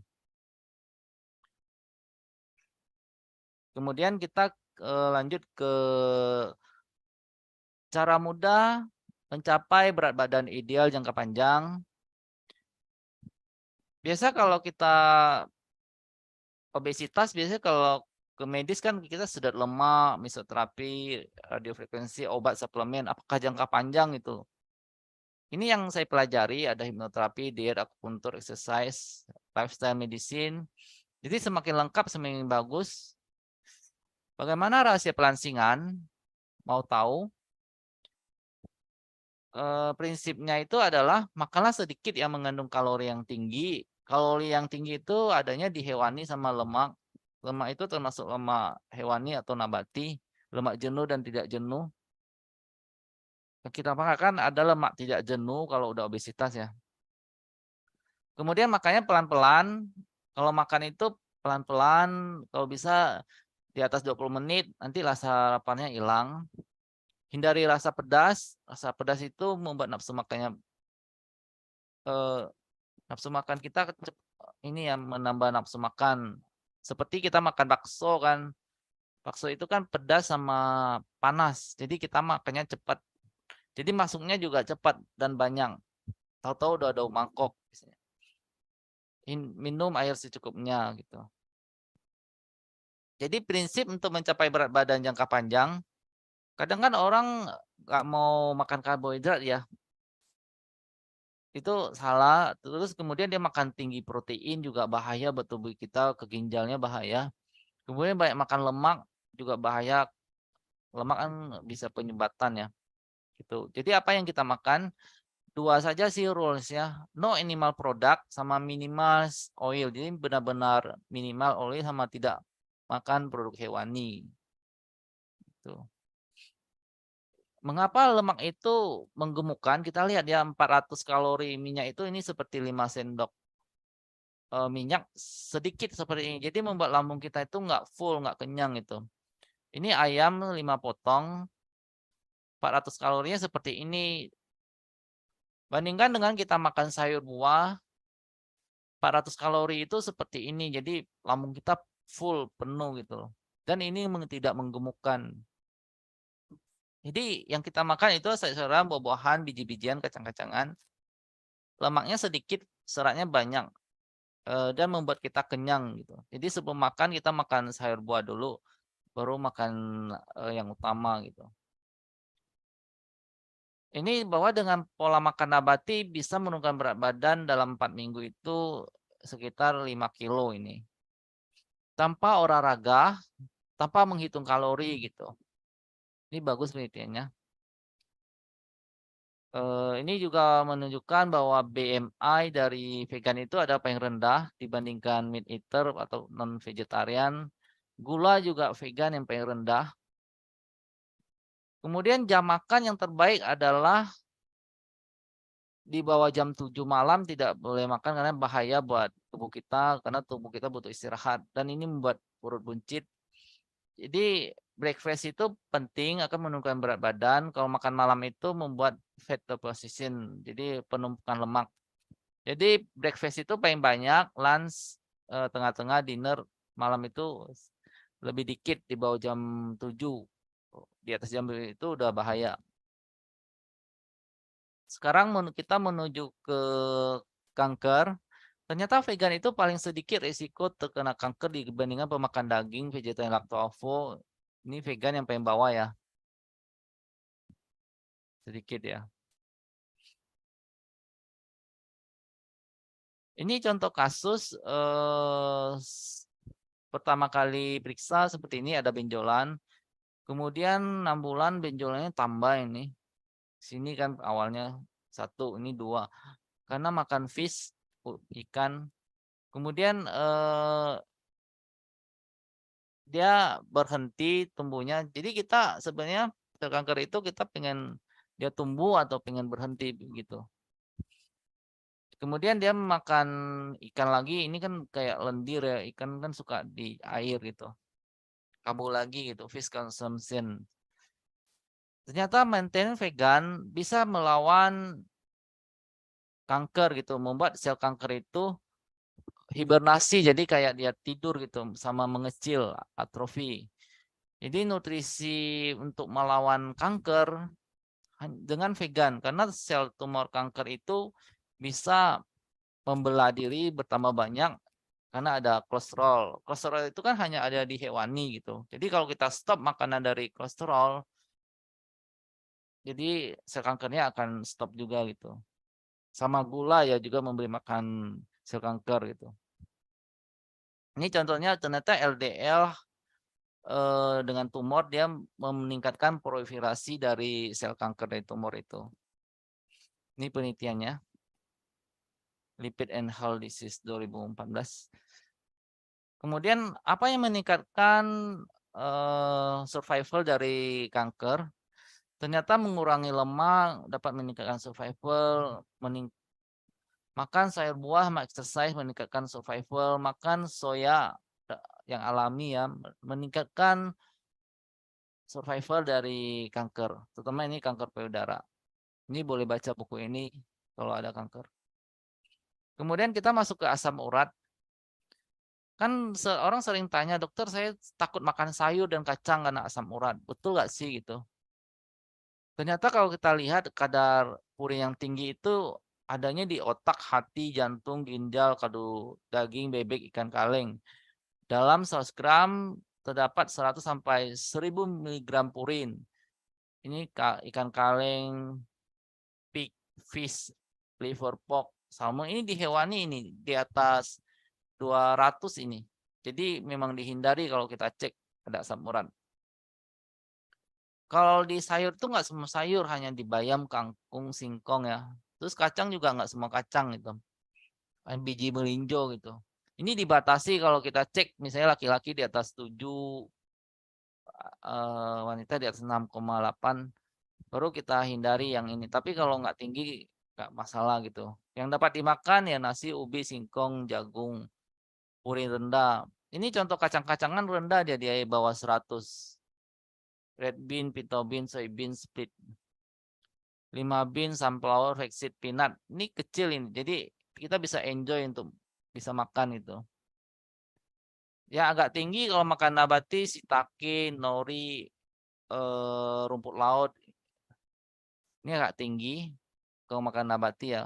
Kemudian kita lanjut ke cara mudah mencapai berat badan ideal jangka panjang. Biasa kalau kita obesitas, biasanya kalau ke medis kan kita sedot lemak, mesoterapi, radiofrekuensi, obat suplemen, apakah jangka panjang itu? Ini yang saya pelajari, ada hipnoterapi, diet, akupuntur, exercise, lifestyle medicine. Jadi semakin lengkap, semakin bagus. Bagaimana rahasia pelansingan? Mau tahu? Prinsipnya itu adalah makanlah sedikit yang mengandung kalori yang tinggi. Kalori yang tinggi itu adanya di hewani sama lemak. Lemak itu termasuk lemak hewani atau nabati, lemak jenuh dan tidak jenuh. Yang kita makan ada lemak tidak jenuh kalau udah obesitas ya. Kemudian makannya pelan-pelan. Kalau makan itu pelan-pelan, kalau bisa di atas 20 menit, nanti rasa laparnya hilang. Hindari rasa pedas. Rasa pedas itu membuat nafsu makan kita ini yang menambah nafsu makan. Seperti kita makan bakso kan. Bakso itu kan pedas sama panas. Jadi kita makannya cepat. Jadi masuknya juga cepat dan banyak. Tahu-tahu udah ada mangkok. Minum air secukupnya gitu. Jadi prinsip untuk mencapai berat badan jangka panjang, kadang kan orang nggak mau makan karbohidrat ya. Itu salah. Terus kemudian dia makan tinggi protein juga bahaya buat tubuh kita, ke ginjalnya bahaya. Kemudian banyak makan lemak juga bahaya. Lemak kan bisa penyumbatan ya. Gitu. Jadi apa yang kita makan? Dua saja sih rules ya. No animal product sama minimal oil. Jadi benar-benar minimal oil sama tidak makan produk hewani. Gitu. Mengapa lemak itu menggemukkan? Kita lihat ya 400 kalori minyak itu ini seperti 5 sendok minyak sedikit seperti ini. Jadi membuat lambung kita itu nggak full, nggak kenyang itu. Ini ayam 5 potong, 400 kalorinya seperti ini. Bandingkan dengan kita makan sayur buah, 400 kalori itu seperti ini. Jadi lambung kita full, penuh gitu. Dan ini tidak menggemukkan. Jadi yang kita makan itu sayur-sayuran, buah-buahan, biji-bijian, kacang-kacangan. Lemaknya sedikit, seratnya banyak. Dan membuat kita kenyang gitu. Jadi sebelum makan kita makan sayur buah dulu, baru makan yang utama gitu. Ini bahwa dengan pola makan nabati bisa menurunkan berat badan dalam 4 minggu itu sekitar 5 kilo ini. Tanpa olahraga, tanpa menghitung kalori gitu. Ini bagus penelitiannya. Ini juga menunjukkan bahwa BMI dari vegan itu ada paling rendah dibandingkan meat eater atau non-vegetarian. Gula juga vegan yang paling rendah. Kemudian jam makan yang terbaik adalah di bawah jam 7 malam tidak boleh makan karena bahaya buat tubuh kita karena tubuh kita butuh istirahat dan ini membuat perut buncit. Jadi breakfast itu penting akan menurunkan berat badan. Kalau makan malam itu membuat fat deposition, jadi penumpukan lemak. Jadi breakfast itu paling banyak, lunch tengah-tengah, dinner malam itu lebih dikit di bawah jam 7. Di atas jam itu udah bahaya. Sekarang kita menuju ke kanker. Ternyata vegan itu paling sedikit risiko terkena kanker dibandingkan pemakan daging, vegetarian, lacto-ovo. Ini vegan yang paling bawah ya. Sedikit ya. Ini contoh kasus pertama kali periksa seperti ini ada benjolan. Kemudian 6 bulan benjolannya tambah ini. Sini kan awalnya 1, ini 2. Karena makan fish, ikan. Kemudian dia berhenti tumbuhnya. Jadi kita sebenarnya sel kanker itu kita pengen dia tumbuh atau pengen berhenti begitu. Kemudian dia makan ikan lagi, ini kan kayak lendir ya, ikan kan suka di air gitu. Kabur lagi gitu, fish consumption. Ternyata maintain vegan bisa melawan kanker gitu, membuat sel kanker itu hibernasi, jadi kayak dia tidur gitu, sama mengecil, atrofi. Jadi nutrisi untuk melawan kanker dengan vegan, karena sel tumor kanker itu bisa membelah diri bertambah banyak karena ada kolesterol. Kolesterol itu kan hanya ada di hewani gitu. Jadi kalau kita stop makanan dari kolesterol, jadi sel kankernya akan stop juga gitu. Sama gula ya juga memberi makan sel kanker gitu. Ini contohnya ternyata LDL dengan tumor dia meningkatkan proliferasi dari sel kanker dari tumor itu. Ini penelitiannya. Lipid and Health Disease 2014. Kemudian apa yang meningkatkan survival dari kanker? Ternyata mengurangi lemak dapat meningkatkan survival, makan sayur buah sama exercise meningkatkan survival, makan soya yang alami ya meningkatkan survival dari kanker, terutama ini kanker payudara. Ini boleh baca buku ini kalau ada kanker. Kemudian kita masuk ke asam urat. Kan orang sering tanya, dokter saya takut makan sayur dan kacang karena asam urat. Betul nggak sih gitu? Ternyata kalau kita lihat kadar purin yang tinggi itu adanya di otak, hati, jantung, ginjal, kaldu daging, bebek, ikan kaleng. Dalam 100 gram terdapat 100 sampai 1000 mg purin. Ini ikan kaleng, pig, fish, liver pork, salmon ini di hewani ini di atas 200 ini. Jadi memang dihindari kalau kita cek ada asam urat. Kalau di sayur tuh nggak semua sayur, hanya di bayam, kangkung, singkong ya. Terus kacang juga nggak semua kacang gitu. Biji melinjo gitu. Ini dibatasi kalau kita cek misalnya laki-laki di atas 7, wanita di atas 6,8, baru kita hindari yang ini. Tapi kalau nggak tinggi nggak masalah gitu. Yang dapat dimakan ya nasi, ubi, singkong, jagung, purin rendah. Ini contoh kacang-kacangan rendah dia di bawah 100. Red bean, pinto bean, soybean, split. 5 bean, sunflower, flaxseed, peanut. Ini kecil ini. Jadi kita bisa enjoy untuk bisa makan itu. Ya agak tinggi kalau makan nabati, shiitake, nori, rumput laut. Ini agak tinggi kalau makan nabati ya.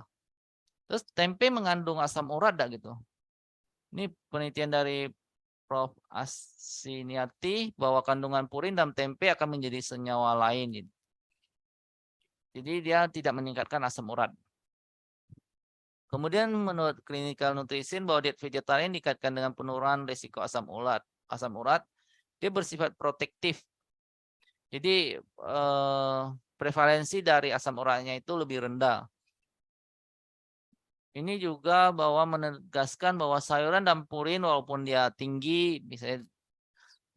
Terus tempe mengandung asam urat dah gitu. Ini penelitian dari Prof. Asiniati bahwa kandungan purin dalam tempe akan menjadi senyawa lain. Jadi dia tidak meningkatkan asam urat. Kemudian menurut Clinical Nutrition bahwa diet vegetarian dikaitkan dengan penurunan risiko asam urat. Asam urat dia bersifat protektif. Jadi prevalensi dari asam uratnya itu lebih rendah. Ini juga bahwa menegaskan bahwa sayuran dan purin walaupun dia tinggi, misalnya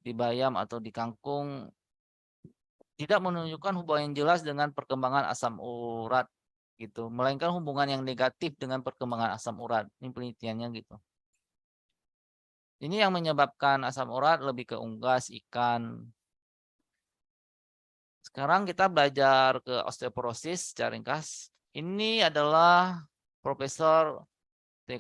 di bayam atau di kangkung, tidak menunjukkan hubungan yang jelas dengan perkembangan asam urat gitu, melainkan hubungan yang negatif dengan perkembangan asam urat. Ini penelitiannya gitu. Ini yang menyebabkan asam urat lebih ke unggas, ikan. Sekarang kita belajar ke osteoporosis secara ringkas. Ini adalah Profesor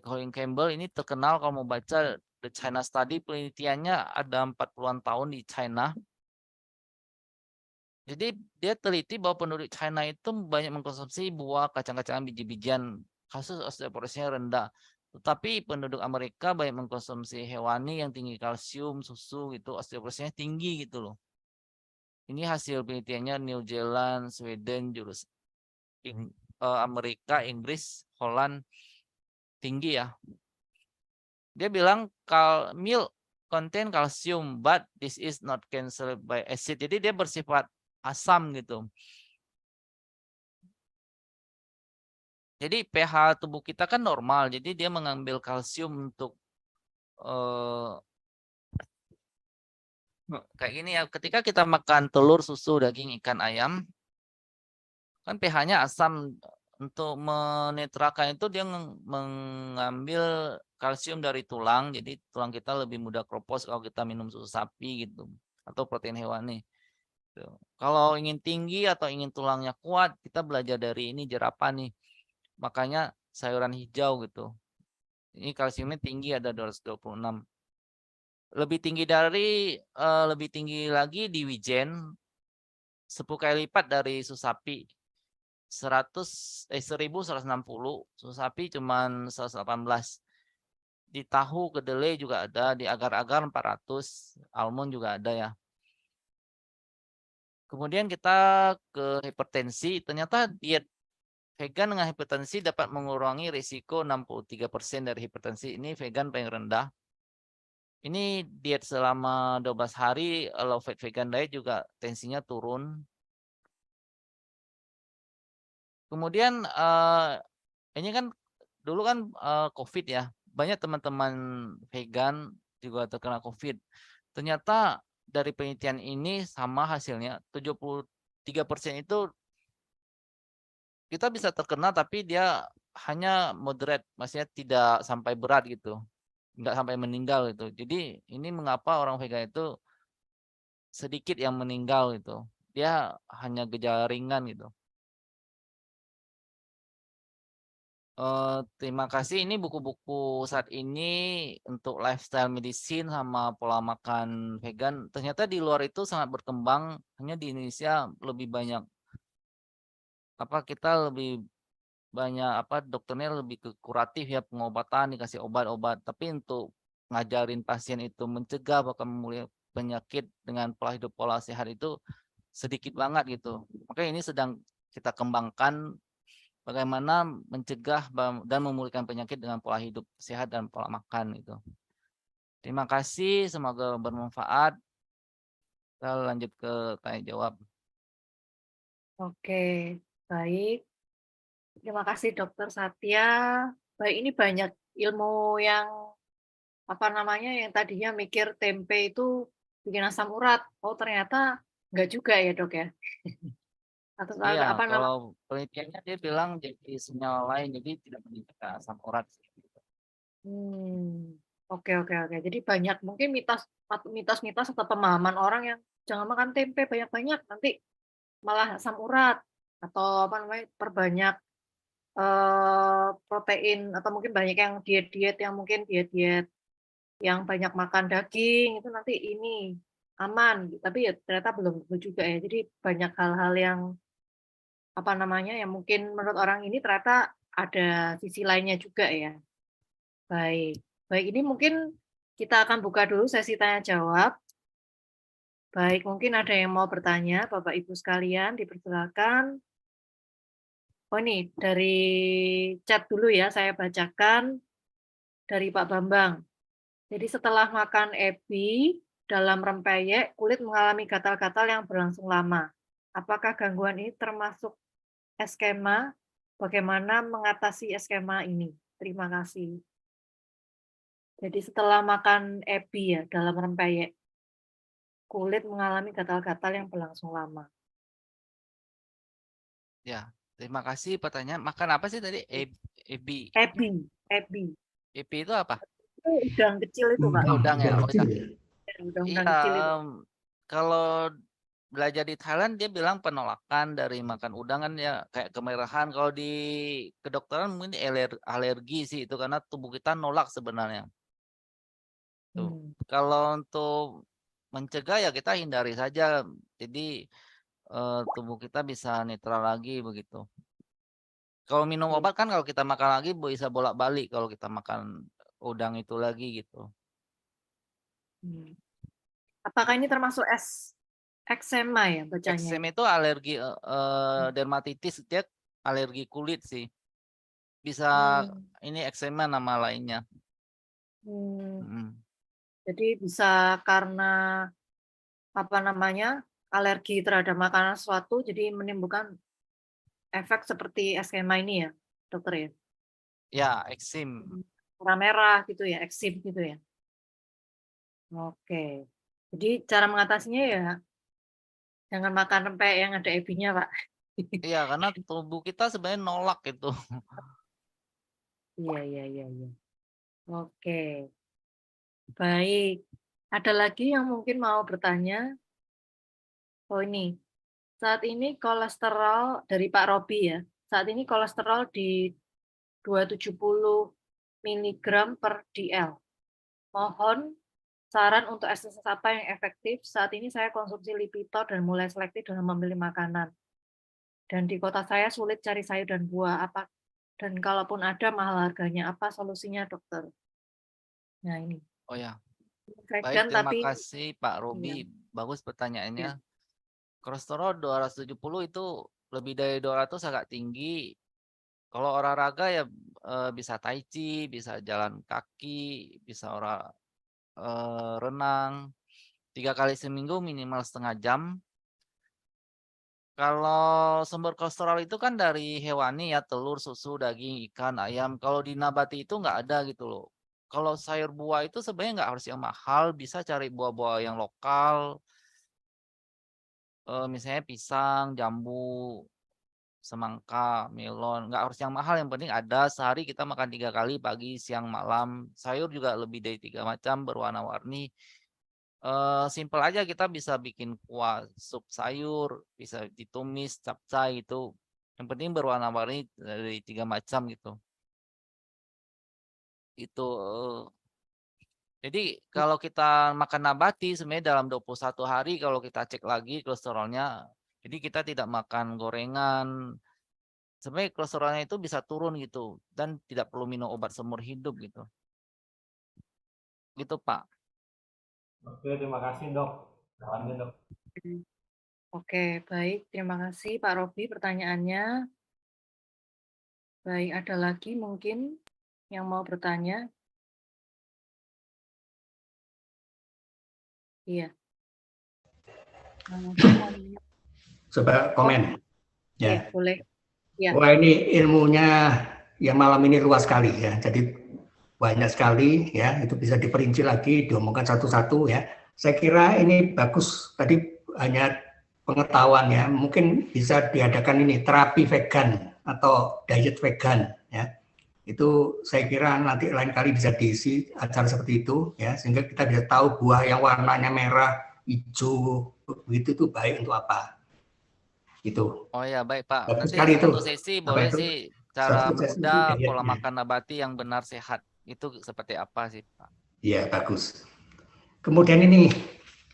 Colin Campbell, ini terkenal kalau mau baca The China Study, penelitiannya ada 40-an tahun di China. Jadi dia teliti bahwa penduduk China itu banyak mengkonsumsi buah, kacang-kacangan, biji-bijian. Kasus osteoporosisnya rendah. Tetapi penduduk Amerika banyak mengkonsumsi hewani yang tinggi kalsium, susu gitu, osteoporosisnya tinggi gitu loh. Ini hasil penelitiannya New Zealand, Sweden, Amerika, Inggris, Holland tinggi ya. Dia bilang milk contain calcium, but this is not cancer by acid. Jadi dia bersifat asam gitu. Jadi pH tubuh kita kan normal, jadi dia mengambil kalsium untuk kayak gini ya. Ketika kita makan telur, susu, daging, ikan, ayam, kan pH-nya asam. Untuk menetralkan itu dia mengambil kalsium dari tulang, jadi tulang kita lebih mudah kropos kalau kita minum susu sapi gitu atau protein hewani. Tuh. Kalau ingin tinggi atau ingin tulangnya kuat, kita belajar dari ini jerapah nih. Makanya sayuran hijau gitu. Ini kalsiumnya tinggi, ada 226. Lebih tinggi lagi di wijen 10 kali lipat dari susu sapi. 1160, susu sapi cuman 118. Di tahu, kedelai juga ada, di agar-agar 400, almond juga ada ya. Kemudian kita ke hipertensi, ternyata diet vegan dengan hipertensi dapat mengurangi risiko 63% dari hipertensi. Ini vegan paling rendah. Ini diet selama 12 hari, low fat vegan diet juga tensinya turun. Kemudian ini kan dulu kan COVID ya, banyak teman-teman vegan juga terkena COVID. Ternyata dari penelitian ini sama hasilnya, 73% itu kita bisa terkena tapi dia hanya moderate, maksudnya tidak sampai berat gitu, nggak sampai meninggal gitu. Jadi ini mengapa orang vegan itu sedikit yang meninggal gitu. Dia hanya gejala ringan gitu. Terima kasih. Ini buku-buku saat ini untuk lifestyle medicine sama pola makan vegan. Ternyata di luar itu sangat berkembang. Hanya di Indonesia lebih banyak kita lebih banyak dokternya lebih ke kuratif ya, pengobatan, dikasih obat-obat. Tapi untuk ngajarin pasien itu mencegah bahkan memulihkan penyakit dengan pola sehat itu sedikit banget gitu. Makanya ini sedang kita kembangkan bagaimana mencegah dan memulihkan penyakit dengan pola hidup sehat dan pola makan itu. Terima kasih, semoga bermanfaat. Kita lanjut ke tanya jawab. Oke, baik. Terima kasih Dokter Satya. Baik, ini banyak ilmu yang yang tadinya mikir tempe itu bikin asam urat. Oh, ternyata enggak juga ya, Dok ya? Atau Iya, apa kalau penelitiannya dia bilang jadi senyawa lain, jadi tidak meningkatkan asam urat. Oke, oke, oke. Jadi banyak mungkin mitos-mitos atau pemahaman orang yang jangan makan tempe banyak-banyak, nanti malah asam urat atau perbanyak protein atau mungkin banyak yang diet-diet yang mungkin diet-diet yang banyak makan daging itu nanti ini aman, tapi ya ternyata belum tentu juga ya. Jadi banyak hal-hal yang yang mungkin menurut orang ini ternyata ada sisi lainnya juga ya. Baik, baik ini mungkin kita akan buka dulu sesi tanya jawab. Baik, mungkin ada yang mau bertanya, Bapak Ibu sekalian, dipersilakan. Oh ini dari chat dulu ya, saya bacakan dari Pak Bambang. Jadi setelah makan ebi dalam rempeyek, kulit mengalami gatal-gatal yang berlangsung lama. Apakah gangguan ini termasuk eskema? Bagaimana mengatasi eskema ini? Terima kasih. Jadi setelah makan ebi ya dalam rempeyek, kulit mengalami gatal-gatal yang berlangsung lama. Ya, terima kasih pertanyaan. Makan apa sih tadi? Ebi. Ebi. Ebi itu apa? Itu udang kecil itu, Pak. Oh, udang ya. Udang Oh, kecil udang. ya? Udang-udang Iya, kecil itu. kalau belajar di Thailand dia bilang penolakan dari makan udang kan ya kayak kemerahan. Kalau di kedokteran mungkin alergi sih itu karena tubuh kita nolak sebenarnya. Tuh. Kalau untuk mencegah ya kita hindari saja. Jadi tubuh kita bisa netral lagi begitu. Kalau minum obat kan kalau kita makan lagi bisa bolak-balik kalau kita makan udang itu lagi gitu. Apakah ini termasuk eksema ya bacanya? Eksem itu alergi dermatitis, dia alergi kulit sih. Bisa ini eksema nama lainnya. Jadi bisa karena alergi terhadap makanan sesuatu, jadi menimbulkan efek seperti eskema ini ya, dokter ya? Ya, eksim. Warna merah gitu ya, eksim gitu ya? Oke. Jadi cara mengatasinya ya jangan makan pempek yang ada ebinya, Pak. Iya, karena tubuh kita sebenarnya nolak itu. Iya, iya, iya, iya. Oke, baik. Ada lagi yang mungkin mau bertanya? Oh ini, saat ini kolesterol dari Pak Robi ya, saat ini kolesterol di 270 miligram per dl. Mohon saran untuk eksersis apa yang efektif? Saat ini saya konsumsi Lipitor dan mulai selektif dalam memilih makanan. Dan di kota saya sulit cari sayur dan buah. Dan kalaupun ada mahal harganya. Apa solusinya, dokter? Nah ini, Oh ya, baik, vegan terima tapi kasih Pak iya, Robi. Bagus iya. pertanyaannya. Kolesterol 270 itu lebih dari 200 agak tinggi. Kalau olahraga ya bisa tai chi, bisa jalan kaki, bisa renang. 3 kali seminggu minimal setengah jam. Kalau sumber kolesterol itu kan dari hewani ya, telur, susu, daging, ikan, ayam. Kalau di nabati itu nggak ada gitu loh. Kalau sayur buah itu sebenarnya nggak harus yang mahal, bisa cari buah-buah yang lokal, misalnya pisang, jambu, semangka, melon. Nggak harus yang mahal, yang penting ada. Sehari kita makan 3 kali, pagi, siang, malam. Sayur juga lebih dari 3 macam, berwarna-warni. Simpel aja, kita bisa bikin kuah sup sayur, bisa ditumis, capcay itu. Yang penting berwarna-warni dari 3 macam gitu. Itu jadi kalau kita makan nabati sebenarnya dalam 21 hari kalau kita cek lagi kolesterolnya. Jadi kita tidak makan gorengan. Sebenarnya kolesterolnya itu bisa turun gitu dan tidak perlu minum obat seumur hidup gitu. Gitu, Pak. Oke, terima kasih dok. Lanjut dok. Oke, baik. Terima kasih Pak Robi pertanyaannya. Baik, ada lagi mungkin yang mau bertanya? Iya. Saya mau nanya. Coba Oh, komen iya, ya. boleh. Ya. Wah, ini ilmunya yang malam ini luas sekali ya. Jadi banyak sekali ya, itu bisa diperinci lagi, diomongkan satu-satu ya. Saya kira ini bagus, tadi hanya pengetahuan ya. Mungkin bisa diadakan ini terapi vegan atau diet vegan ya. Itu saya kira nanti lain kali bisa diisi acara seperti itu ya, sehingga kita bisa tahu buah yang warnanya merah, hijau begitu itu baik untuk apa. Itu Oh ya, baik Pak. bagus Nanti sekali itu. satu sesi Apa boleh itu? sih cara Satu sesi mudah pola dietnya. makan nabati yang benar sehat. Itu seperti apa sih, Pak? Iya, bagus. Kemudian ini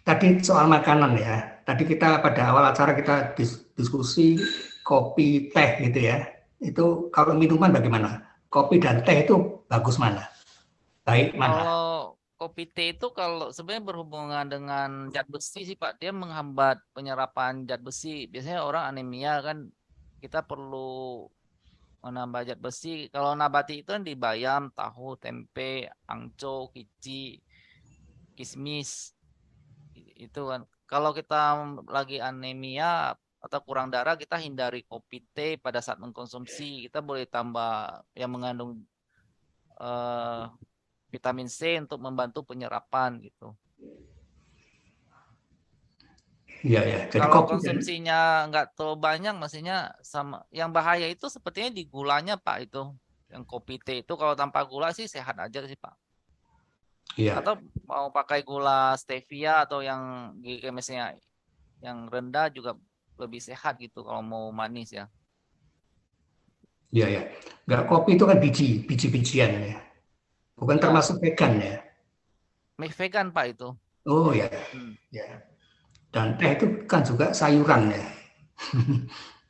tadi soal makanan ya. Tadi kita pada awal acara kita diskusi kopi, teh gitu ya. Itu kalau minuman bagaimana? Kopi dan teh itu bagus mana? Baik mana? Kalau kopi teh itu kalau sebenarnya berhubungan dengan zat besi sih Pak, dia menghambat penyerapan zat besi. Biasanya orang anemia kan kita perlu menambah zat besi. Kalau nabati itu kan di bayam, tahu, tempe, angco, kici, kismis. Itu kan. Kalau kita lagi anemia atau kurang darah, kita hindari kopi teh pada saat mengkonsumsi. Kita boleh tambah yang mengandung eh, vitamin C untuk membantu penyerapan gitu. Iya ya. Jadi Kalau kopi dan konsumsinya nggak terlalu banyak, maksudnya sama yang bahaya itu sepertinya di gulanya Pak itu. Yang kopi teh itu kalau tanpa gula sih sehat aja sih Pak. iya. Atau mau pakai gula stevia atau yang glikemiknya yang rendah juga lebih sehat gitu kalau mau manis ya. Iya ya. Enggak, kopi itu kan biji-bijian ya. Bukan Ya, termasuk vegan ya. vegan Pak itu. Oh ya, Hmm. ya. Dan teh itu kan juga sayuran ya.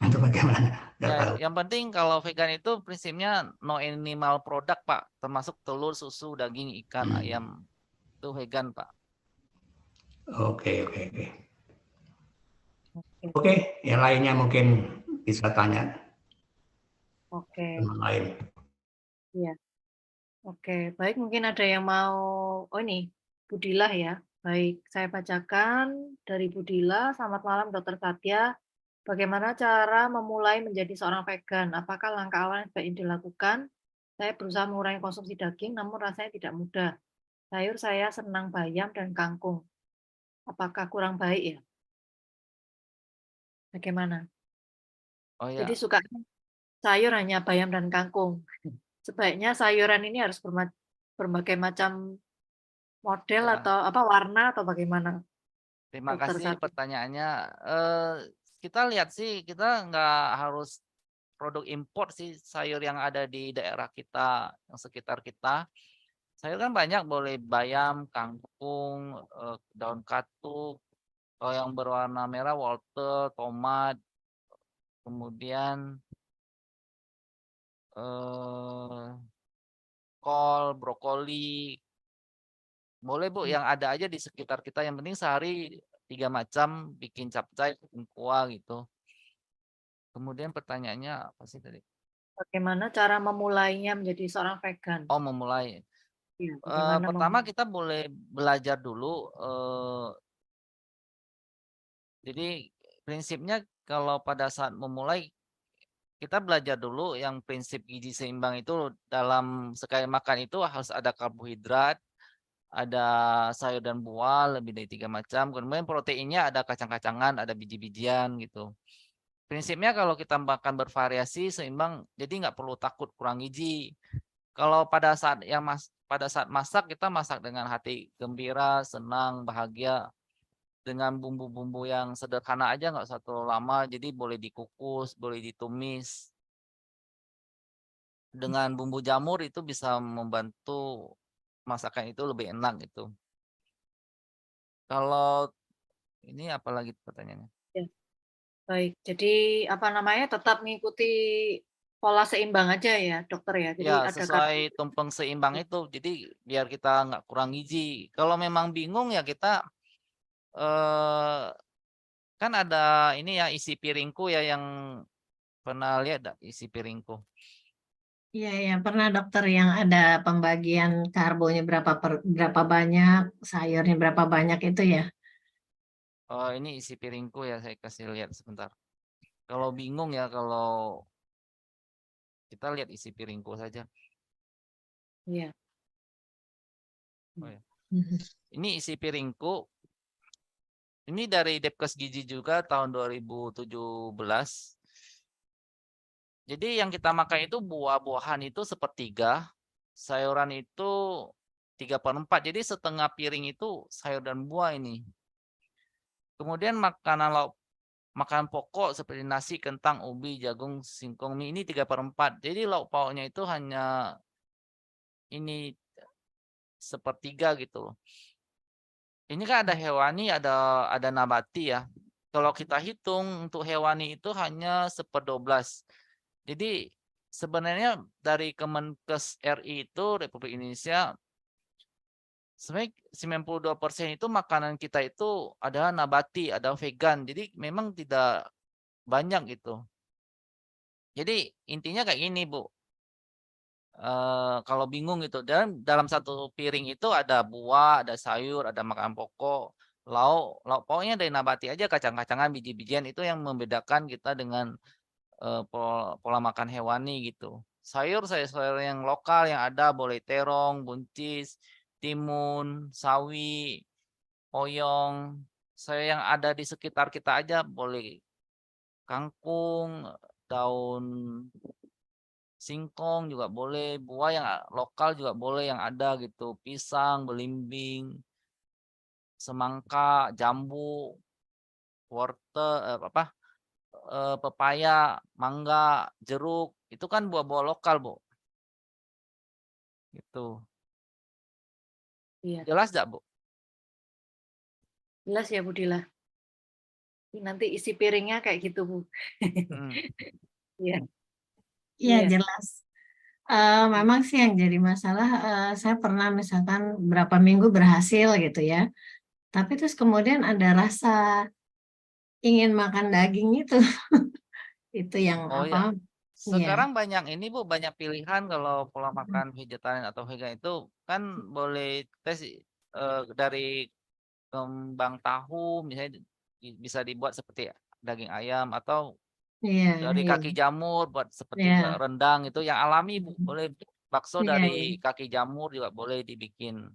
Itu bagaimana? Enggak Ya, tahu. yang penting kalau vegan itu prinsipnya no animal product Pak, termasuk telur, susu, daging, ikan, ayam itu vegan Pak. Oke, oke, oke. Oke, yang lainnya mungkin bisa tanya Oke. teman lain. Iya. Oke, baik mungkin ada yang mau oh ini Budilah ya. Baik, saya bacakan dari Budila. Selamat malam Dokter Satya. Bagaimana cara memulai menjadi seorang vegan? Apakah langkah awal yang sebaiknya dilakukan? Saya berusaha mengurangi konsumsi daging, namun rasanya tidak mudah. Sayur saya senang bayam dan kangkung. Apakah kurang baik ya? Bagaimana? Oh Jadi ya, suka sayur hanya bayam dan kangkung. Sebaiknya sayuran ini harus berbagai macam model ya. atau apa warna atau bagaimana, Terima dokter kasih Sati? pertanyaannya. Kita lihat sih, kita nggak harus produk import sih sayur yang ada di daerah kita, yang sekitar kita. Sayur kan banyak, boleh bayam, kangkung, daun katuk, kalau yang berwarna merah wortel, tomat, kemudian eh, kol, brokoli, boleh Bu, yang ada aja di sekitar kita. Yang penting sehari 3 macam, bikin capcay, bikin kuah gitu. Kemudian pertanyaannya apa sih tadi? Bagaimana cara memulainya menjadi seorang vegan? Oh, memulai. Ya, bagaimana Pertama kita boleh belajar dulu. Jadi prinsipnya kalau pada saat memulai kita belajar dulu yang prinsip gizi seimbang itu dalam sekali makan itu harus ada karbohidrat, ada sayur dan buah lebih dari 3 macam. Kemudian proteinnya ada kacang-kacangan, ada biji-bijian gitu. Prinsipnya kalau kita makan bervariasi seimbang, jadi nggak perlu takut kurang gizi. Kalau pada saat masak kita masak dengan hati gembira, senang, bahagia dengan bumbu-bumbu yang sederhana aja nggak usah terlalu lama. Jadi boleh dikukus, boleh ditumis. Dengan bumbu jamur itu bisa membantu masakan itu lebih enak gitu. Kalau ini apalagi pertanyaannya? Ya, baik. Jadi apa namanya tetap mengikuti pola seimbang aja ya, dokter ya. Jadi Ya, ada sesuai karbohidrat. tumpeng seimbang itu. Jadi biar kita nggak kurang gizi. Kalau memang bingung ya kita eh, kan ada ini ya isi piringku ya yang pernah lihat dah isi piringku. Iya, ya pernah dokter yang ada pembagian karbonya berapa banyak, sayurnya berapa banyak itu ya. Oh, ini isi piringku ya saya kasih lihat sebentar. Kalau bingung ya kalau kita lihat isi piringku saja. Iya. Oh ya. Mhm. Ini isi piringku. Ini dari Depkes Gizi juga tahun 2017. Jadi yang kita makan itu buah-buahan itu sepertiga, sayuran itu 3/4. Jadi setengah piring itu sayur dan buah ini. Kemudian makanan pokok seperti nasi, kentang, ubi, jagung, singkong, mie ini 3/4. Jadi lauk pauknya itu hanya ini sepertiga gitu. Ini kan ada hewani, ada nabati ya. Kalau kita hitung untuk hewani itu hanya 1/12. Jadi sebenarnya dari Kemenkes RI itu Republik Indonesia sebenarnya 92% itu makanan kita itu adalah nabati, ada vegan. Jadi memang tidak banyak gitu. Jadi intinya kayak gini, Bu. Kalau bingung gitu, dan dalam satu piring itu ada buah, ada sayur, ada makanan pokok, lauk pauknya dari nabati aja, kacang-kacangan, biji-bijian itu yang membedakan kita dengan pola makan hewani gitu. Sayur yang lokal yang ada boleh terong, buncis, timun, sawi, oyong. Sayur yang ada di sekitar kita aja boleh kangkung, daun singkong juga boleh, buah yang lokal juga boleh yang ada gitu, pisang, belimbing, semangka, jambu, wortel, pepaya, mangga, jeruk, itu kan buah-buah lokal, Bu. Gitu. Iya. Jelas nggak, Bu? Jelas ya Bu Dila. Nanti isi piringnya kayak gitu Bu. Hmm. Iya. Iya, Iya. jelas. Memang sih yang jadi masalah, saya pernah misalkan berapa minggu berhasil gitu ya. Tapi terus kemudian ada rasa ingin makan daging itu. Itu yang Oh apa? ya, Iya. sekarang banyak ini Bu, banyak pilihan kalau pola makan vegetarian atau vegan itu kan boleh tes dari kembang tahu misalnya bisa dibuat seperti daging ayam atau Iya, dari iya, kaki jamur buat seperti iya, rendang itu yang alami Bu. Boleh bakso iya, dari kaki jamur juga boleh dibikin.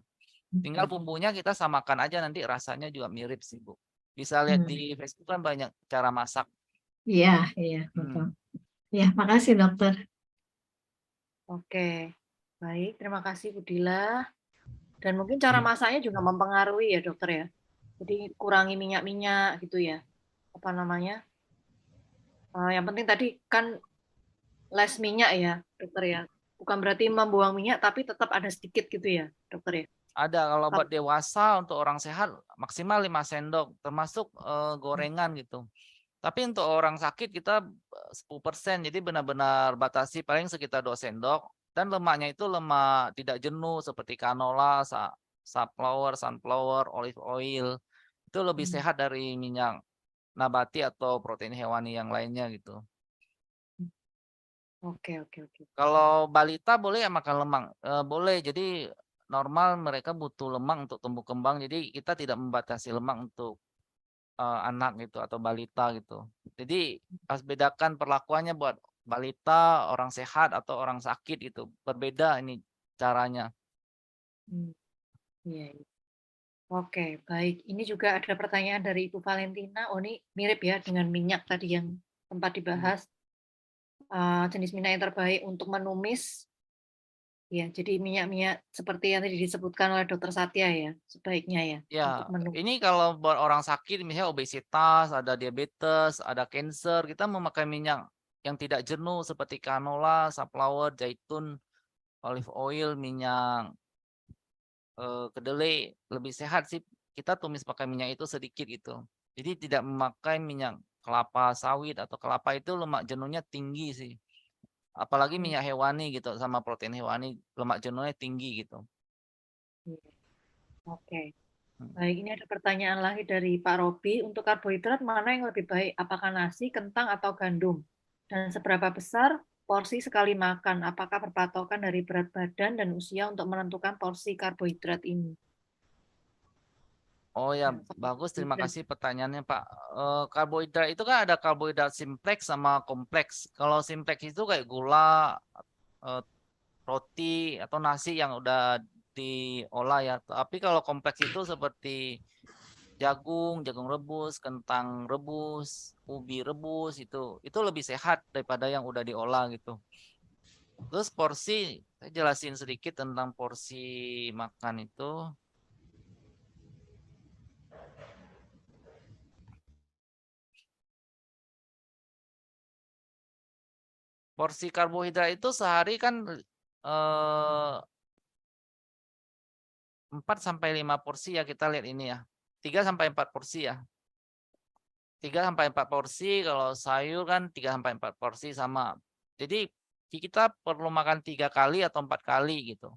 Tinggal bumbunya kita samakan aja nanti rasanya juga mirip sih Bu. Bisa lihat di Facebook kan banyak cara masak. Iya, iya, betul. Ya, makasih dokter. Oke, baik. Terima kasih Bu Dila. Dan mungkin cara masaknya juga mempengaruhi ya dokter ya. Jadi kurangi minyak-minyak gitu ya. Apa namanya? Yang penting tadi kan less minyak ya dokter ya. Bukan berarti membuang minyak tapi tetap ada sedikit gitu ya dokter ya. Ada kalau buat dewasa untuk orang sehat maksimal 5 sendok termasuk gorengan gitu. Tapi untuk orang sakit kita 10%, jadi benar-benar batasi paling sekitar 2 sendok dan lemaknya itu lemak tidak jenuh seperti canola, sunflower, olive oil. Itu lebih sehat dari minyak nabati atau protein hewani yang lainnya gitu. Oke. Kalau balita boleh ya makan lemak, boleh. Jadi normal mereka butuh lemak untuk tumbuh kembang. Jadi kita tidak membatasi lemak untuk anak gitu atau balita gitu. Jadi harus bedakan perlakuannya buat balita, orang sehat atau orang sakit gitu. Berbeda ini caranya. Iya. Oke, baik. Ini juga ada pertanyaan dari Ibu Valentina. Oh, ini mirip ya dengan minyak tadi yang sempat dibahas. Jenis minyak yang terbaik untuk menumis. Ya, jadi minyak-minyak seperti yang tadi disebutkan oleh Dokter Satya ya, sebaiknya ya Ya, untuk menumis. ini kalau buat orang sakit misalnya obesitas, ada diabetes, ada cancer, kita memakai minyak yang tidak jenuh seperti canola, sunflower, zaitun, olive oil, minyak kedelai lebih sehat sih. Kita tumis pakai minyak itu sedikit gitu. Jadi tidak memakai minyak kelapa sawit atau kelapa itu lemak jenuhnya tinggi sih. Apalagi minyak hewani gitu sama protein hewani lemak jenuhnya tinggi gitu. Oke. Baik, ini ada pertanyaan lagi dari Pak Robi. Untuk karbohidrat mana yang lebih baik? Apakah nasi, kentang, atau gandum? Dan seberapa besar porsi sekali makan? Apakah berpatokan dari berat badan dan usia untuk menentukan porsi karbohidrat ini? Oh ya, bagus. Terima kasih pertanyaannya, Pak. Karbohidrat itu kan ada karbohidrat simpleks sama kompleks. Kalau simpleks itu kayak gula, roti, atau nasi yang udah diolah ya. Tapi kalau kompleks itu seperti jagung rebus, kentang rebus, ubi rebus itu lebih sehat daripada yang udah diolah gitu. Terus porsi, saya jelasin sedikit tentang porsi makan itu. Porsi karbohidrat itu sehari kan 4 sampai 5 porsi ya kita lihat ini ya. 3 sampai 4 porsi ya. 3 sampai 4 porsi, kalau sayur kan 3 sampai 4 porsi sama. Jadi kita perlu makan 3 kali atau 4 kali gitu.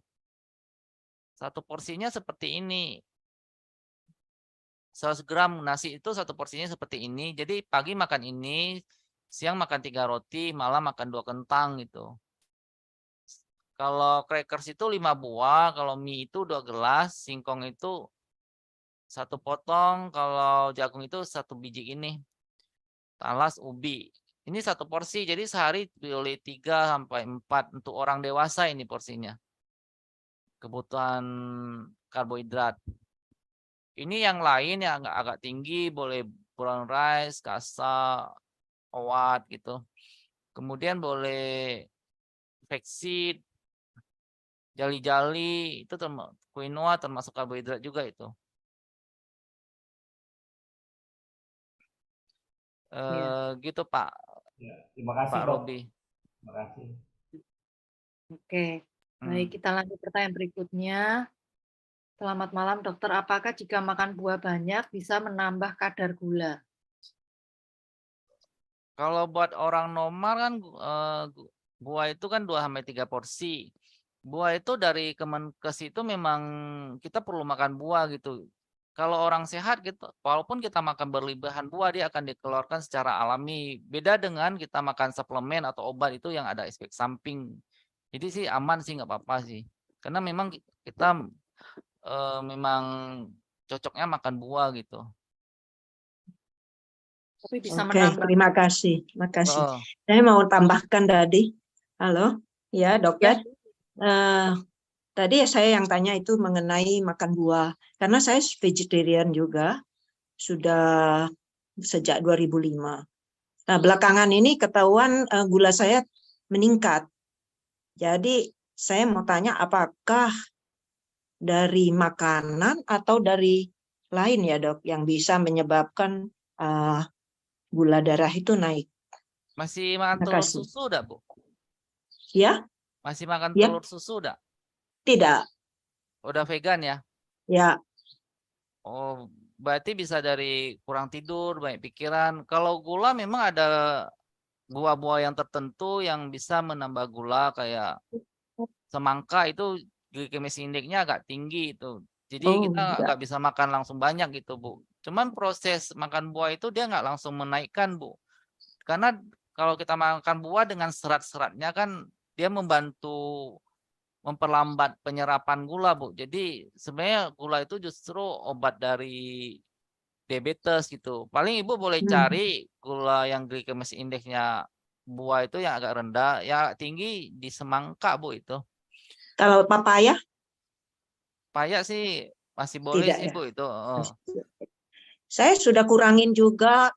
Satu porsinya seperti ini. 100 gram nasi itu satu porsinya seperti ini. Jadi pagi makan ini, siang makan 3 roti, malam makan 2 kentang gitu. Kalau crackers itu 5 buah, kalau mie itu 2 gelas, singkong itu 1 potong, kalau jagung itu 1 biji ini. Talas ubi. Ini 1 porsi, jadi sehari boleh 3 sampai 4 untuk orang dewasa ini porsinya. Kebutuhan karbohidrat. Ini yang lain yang agak tinggi, boleh brown rice, kasa, owat gitu. Kemudian boleh flaxseed, jali-jali, itu quinoa termasuk karbohidrat juga itu. Gitu Pak. Ya, terima kasih Pak Dok. Robi. Terima kasih. Oke, baik kita lanjut pertanyaan berikutnya. Selamat malam dokter, apakah jika makan buah banyak bisa menambah kadar gula? Kalau buat orang normal kan buah itu kan 2 sampai 3 porsi. Buah itu dari Kemenkes itu memang kita perlu makan buah gitu. Kalau orang sehat gitu, walaupun kita makan berlebihan buah dia akan dikeluarkan secara alami. Beda dengan kita makan suplemen atau obat itu yang ada efek samping. Jadi sih aman sih nggak apa-apa sih. Karena memang kita memang cocoknya makan buah gitu. tapi bisa Oke, menambah. terima kasih. Makasih. Oh, Saya mau tambahkan tadi. Halo, ya Ya, dokter. Tadi saya yang tanya itu mengenai makan buah. Karena saya vegetarian juga, sudah sejak 2005. Nah, belakangan ini ketahuan gula saya meningkat. Jadi saya mau tanya apakah dari makanan atau dari lain ya dok yang bisa menyebabkan gula darah itu naik. masih makan Terima telur kasih. susu udah, Bu? Ya, Masih makan ya, telur susu udah? tidak. Udah vegan ya? Ya, Oh, berarti bisa dari kurang tidur, banyak pikiran. Kalau gula memang ada buah-buah yang tertentu yang bisa menambah gula kayak semangka itu glycemic index-nya agak tinggi itu. Jadi kita ya. nggak bisa makan langsung banyak gitu, Bu. Cuman proses makan buah itu dia nggak langsung menaikkan, Bu. Karena kalau kita makan buah dengan serat-seratnya kan dia membantu memperlambat penyerapan gula, Bu. Jadi sebenarnya gula itu justru obat dari diabetes gitu. Paling Ibu boleh cari gula yang glycemic index-nya buah itu yang agak rendah, ya tinggi di semangka, Bu itu. Kalau papaya Paya sih masih boleh tidak sih, ya. Bu itu. Saya sudah kurangin juga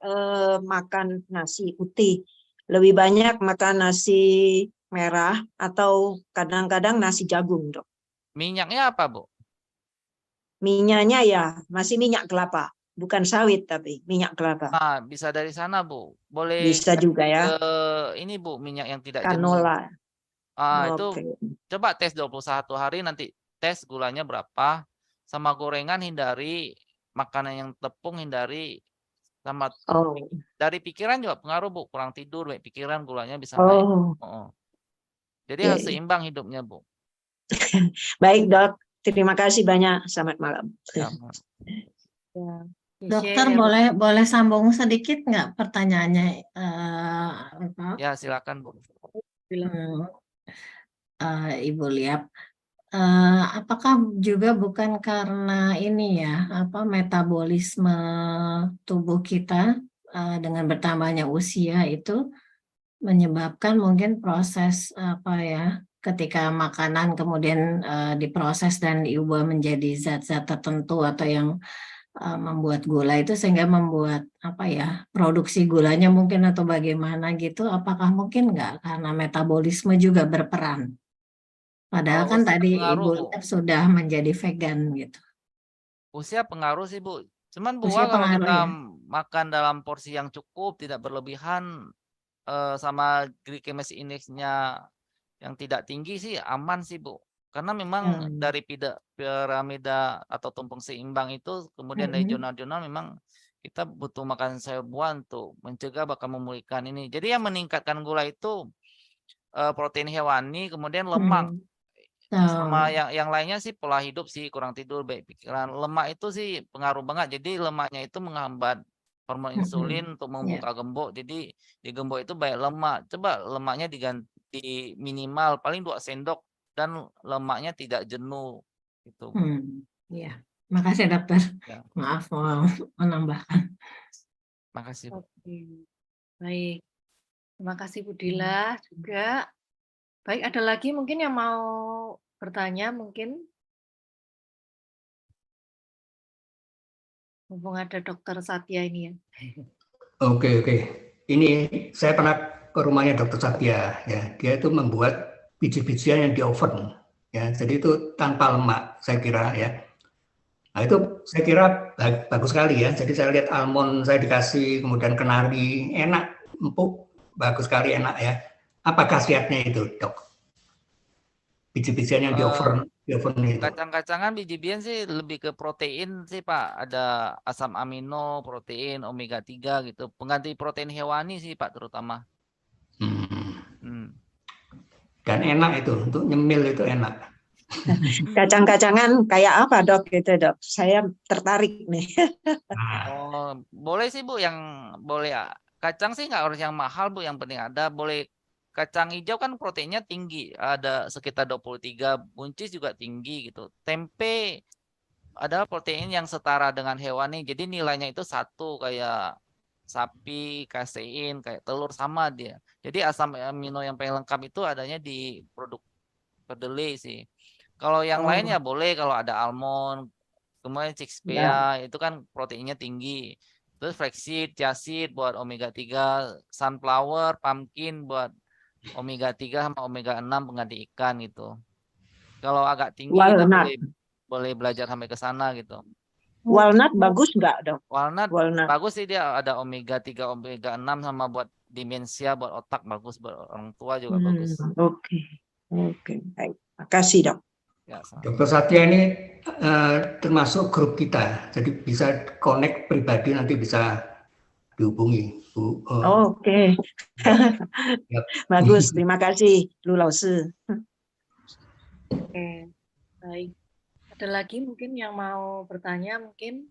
makan nasi putih. Lebih banyak makan nasi merah atau kadang-kadang nasi jagung, dok. Minyaknya apa, Bu? Minyaknya ya masih minyak kelapa, bukan sawit tapi minyak kelapa. Nah, bisa dari sana, Bu. Boleh Bisa cek juga ya, ini, Bu, minyak yang tidak jenuh. canola. Itu Oke. coba tes 21 hari nanti tes gulanya berapa. Sama gorengan hindari, makanan yang tepung hindari, sama Oh, dari pikiran juga pengaruh, Bu. Kurang tidur, baik pikiran gulanya bisa naik. oh, Jadi iya, harus iya. seimbang hidupnya, Bu. Baik dok, terima kasih banyak. Selamat malam. Ya. ya. Dokter Share ya, Bu. boleh sambung sedikit nggak pertanyaannya? Apa? Ya, silakan, Bu. Bilang. Ibu Liap. Apakah juga bukan karena ini ya, apa metabolisme tubuh kita dengan bertambahnya usia itu menyebabkan mungkin proses apa ya, ketika makanan kemudian diproses dan diubah menjadi zat-zat tertentu atau yang membuat gula itu sehingga membuat apa ya, produksi gulanya mungkin atau bagaimana gitu, apakah mungkin nggak karena metabolisme juga berperan? Padahal Kalau kan usia tadi pengaruh, Ibu Bu. Liap sudah menjadi vegan gitu. Usia pengaruh sih, Bu. Cuman Usia buah kalau pengaruh kita ya. makan dalam porsi yang cukup, tidak berlebihan, sama glycemic index-nya yang tidak tinggi sih aman sih, Bu. Karena memang dari piramida atau tumpeng seimbang itu, kemudian dari jurnal-jurnal memang kita butuh makan sayur buah untuk mencegah bahkan memulihkan ini. Jadi yang meningkatkan gula itu protein hewani, kemudian lemak. Sama yang lainnya sih pola hidup sih, kurang tidur, baik pikiran. Lemak itu sih pengaruh banget. Jadi lemaknya itu menghambat hormon insulin untuk membuka gembok. Jadi di gembok itu banyak lemak. Coba lemaknya diganti minimal paling 2 sendok dan lemaknya tidak jenuh gitu. Ya, makasih dokter. Ya. Maaf mau menambahkan. Makasih. Oke. Baik. Terima kasih Bu Dila juga. Baik, ada lagi mungkin yang mau bertanya mungkin? Mumpung ada Dokter Satya ini ya. Oke. Ini saya pernah ke rumahnya Dokter Satya ya. Dia itu membuat biji-bijian yang di oven ya. Jadi itu tanpa lemak saya kira ya. Nah itu saya kira bagus sekali ya. Jadi saya lihat almond saya dikasih, kemudian kenari, enak, empuk, bagus sekali, enak ya. Apa khasiatnya itu, Dok? Biji-bijian yang di oven itu. Kacang-kacangan biji-bijian sih lebih ke protein sih, Pak. Ada asam amino, protein, omega 3 gitu. Pengganti protein hewani sih, Pak, terutama. Dan enak itu, untuk nyemil itu enak. Kacang-kacangan kayak apa dok gitu dok? Saya tertarik nih. Oh, boleh sih Bu, yang boleh kacang sih nggak harus yang mahal Bu, yang penting ada. Boleh kacang hijau kan proteinnya tinggi, ada sekitar 23, buncis juga tinggi gitu. Tempe adalah protein yang setara dengan hewani, jadi nilainya itu satu kayak sapi, kasein, kayak telur sama dia. Jadi asam amino yang paling lengkap itu adanya di produk kedelai sih. Kalau yang lain Oh, ya boleh kalau ada almond, kemudian ya. chickpea itu kan proteinnya tinggi. Terus flaxseed, chia seed buat omega 3, sunflower, pumpkin buat omega 3 sama omega 6 pengganti ikan gitu. Kalau agak tinggi kita Walnut. boleh belajar sampai ke sana gitu. Walnut bagus nggak, Dok? Walnut Walnut. bagus sih, dia ada omega 3, omega 6 sama buat demensia, buat otak bagus, buat orang tua juga bagus. Oke. Oke, baik. Makasih, Dok. Ya, sama. Dokter Satya ini termasuk grup kita, jadi bisa connect pribadi, nanti bisa dihubungi. Bu. Oke. Ya. Bagus, terima kasih, Lu Laosi. Oke, baik. Ada lagi mungkin yang mau bertanya mungkin?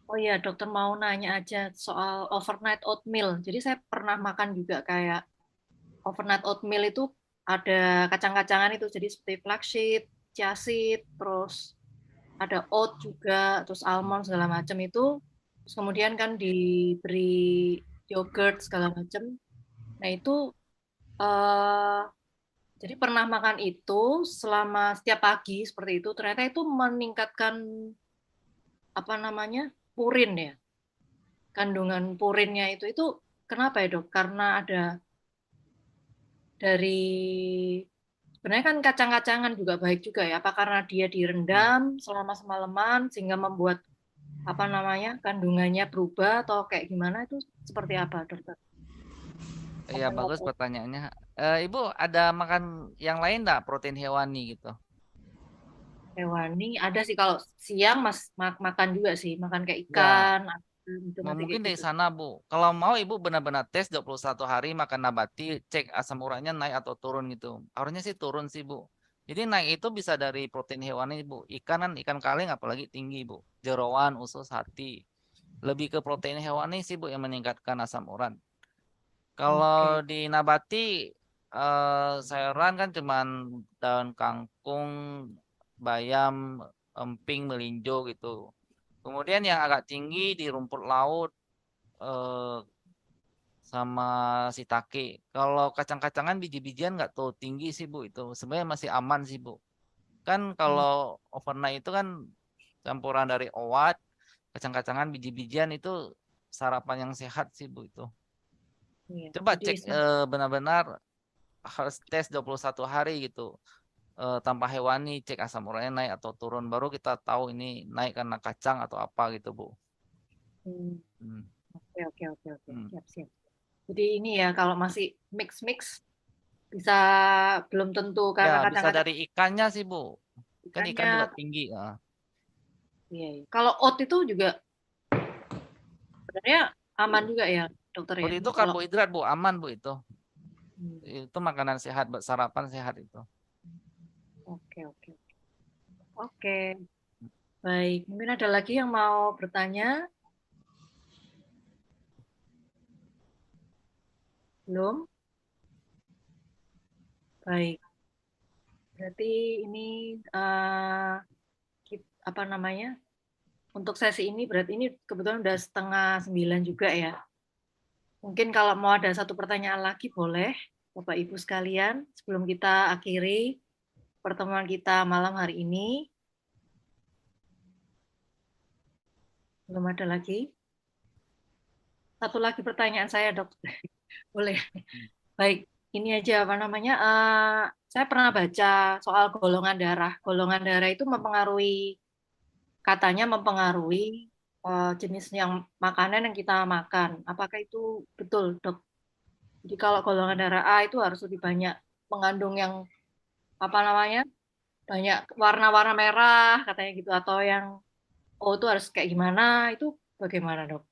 Oh iya, dokter mau nanya aja soal overnight oatmeal. Jadi saya pernah makan juga kayak overnight oatmeal itu ada kacang-kacangan itu, jadi seperti flaxseed, chia seed, terus ada oat juga, terus almond segala macam itu. Terus kemudian kan diberi yogurt segala macam. Nah itu jadi pernah makan itu selama setiap pagi seperti itu. Ternyata itu meningkatkan apa namanya purin ya. Kandungan purinnya itu kenapa ya dok? Karena ada dari sebenarnya kan kacang-kacangan juga baik juga ya. Apa karena dia direndam selama semalaman sehingga membuat apa namanya kandungannya berubah atau kayak gimana itu seperti apa dokter? Iya, bagus pertanyaannya. Ibu ada makan yang lain enggak protein hewani gitu? Hewani ada sih kalau siang makan juga sih, makan kayak Ya, ikan, itu nanti mungkin kayak dari gitu. sana, Bu. Kalau mau Ibu benar-benar tes 21 hari makan nabati, cek asam uratnya naik atau turun gitu. Harusnya sih turun sih, Bu. Jadi naik itu bisa dari protein hewani, Bu. Ikan kan, ikan kaleng apalagi tinggi, Bu. Jeroan, usus, hati. Lebih ke protein hewani sih, Bu, yang meningkatkan asam urat. Kalau Oke. di nabati sayuran kan cuman daun kangkung, bayam, emping, melinjo gitu. Kemudian yang agak tinggi di rumput laut eh, sama shiitake. Kalau kacang-kacangan biji-bijian nggak tuh tinggi sih Bu itu. Sebenarnya masih aman sih Bu. Kan kalau overnight itu kan campuran dari oat, kacang-kacangan, biji-bijian itu sarapan yang sehat sih Bu itu. Iya. Coba Jadi cek benar-benar harus tes 21 hari gitu. Tanpa hewani, cek asam uratnya naik atau turun, baru kita tahu ini naik karena kacang atau apa gitu Bu. Hmm. oke. Hmm. Siap. Jadi ini ya kalau masih mix bisa belum tentu Ya, karena bisa kacang-kacang dari ikannya sih Bu. Kan ikan ikannya. juga tinggi. Ya. Iya. Kalau oat itu juga sebenarnya aman juga ya dokter ya. Oh, itu Kalau karbohidrat Bu, aman Bu itu. hmm, Itu makanan sehat, buat sarapan sehat itu. oke. Oke. Baik, mungkin ada lagi yang mau bertanya? Belum? Baik. Berarti ini apa namanya? Untuk sesi ini berarti ini kebetulan udah 8:30 juga ya. Mungkin kalau mau ada satu pertanyaan lagi boleh, Bapak Ibu sekalian, sebelum kita akhiri pertemuan kita malam hari ini. Belum ada lagi? Satu lagi pertanyaan saya, Dok. Boleh. Baik, ini aja apa namanya? Saya pernah baca soal golongan darah. Golongan darah itu katanya mempengaruhi jenis yang makanan yang kita makan. Apakah itu betul, Dok? Jadi kalau golongan darah A itu harus lebih banyak mengandung yang apa namanya? Banyak warna-warna merah katanya gitu, atau yang O itu harus kayak gimana? Itu bagaimana, Dok?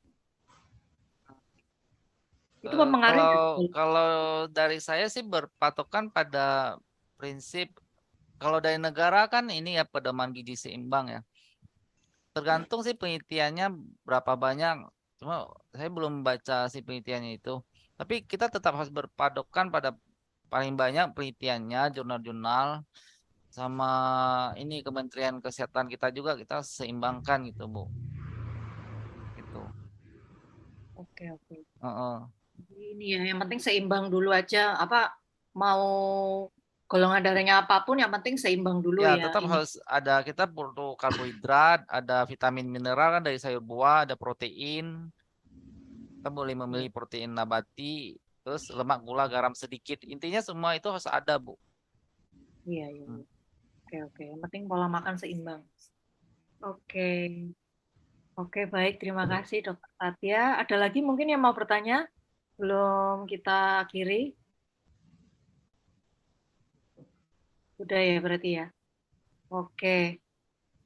Itu mempengaruhi Kalau nggak? kalau dari saya sih berpatokan pada prinsip, kalau dari negara kan ini ya pedoman gizi seimbang ya. Tergantung sih penelitiannya berapa banyak. Cuma saya belum baca sih penelitiannya itu. Tapi kita tetap harus berpatokan pada paling banyak penelitiannya, jurnal-jurnal sama ini Kementerian Kesehatan kita juga kita seimbangkan gitu, Bu. Gitu. Oke. Heeh. Ini ya, yang penting seimbang dulu aja. Apa mau golongan darahnya apapun, yang penting seimbang dulu Ya, ya. tetap Ini. harus ada, kita perlu karbohidrat, ada vitamin mineral kan dari sayur buah, ada protein. Kita boleh memilih protein nabati, terus lemak, gula, garam sedikit. Intinya semua itu harus ada, Bu. Iya. Oke. Yang penting pola makan seimbang. Oke, baik. Terima kasih, Dokter Satya. Ada lagi mungkin yang mau bertanya? Belum kita akhiri? Udah ya berarti ya. Oke.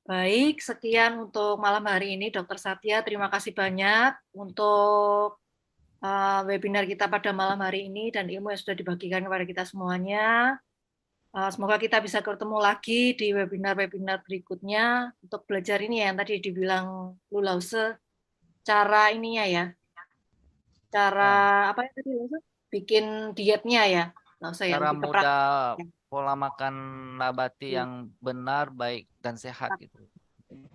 Baik, sekian untuk malam hari ini, Dokter Satya. Terima kasih banyak untuk webinar kita pada malam hari ini dan ilmu yang sudah dibagikan kepada kita semuanya. Semoga kita bisa ketemu lagi di webinar-webinar berikutnya untuk belajar ini ya, yang tadi dibilang Lulause, cara ininya ya, cara apa ya tadi Lulause? Bikin dietnya ya, Lulause ya, Cara lebih ke mudah praktik. pola makan nabati Iya. yang benar, baik, dan sehat gitu.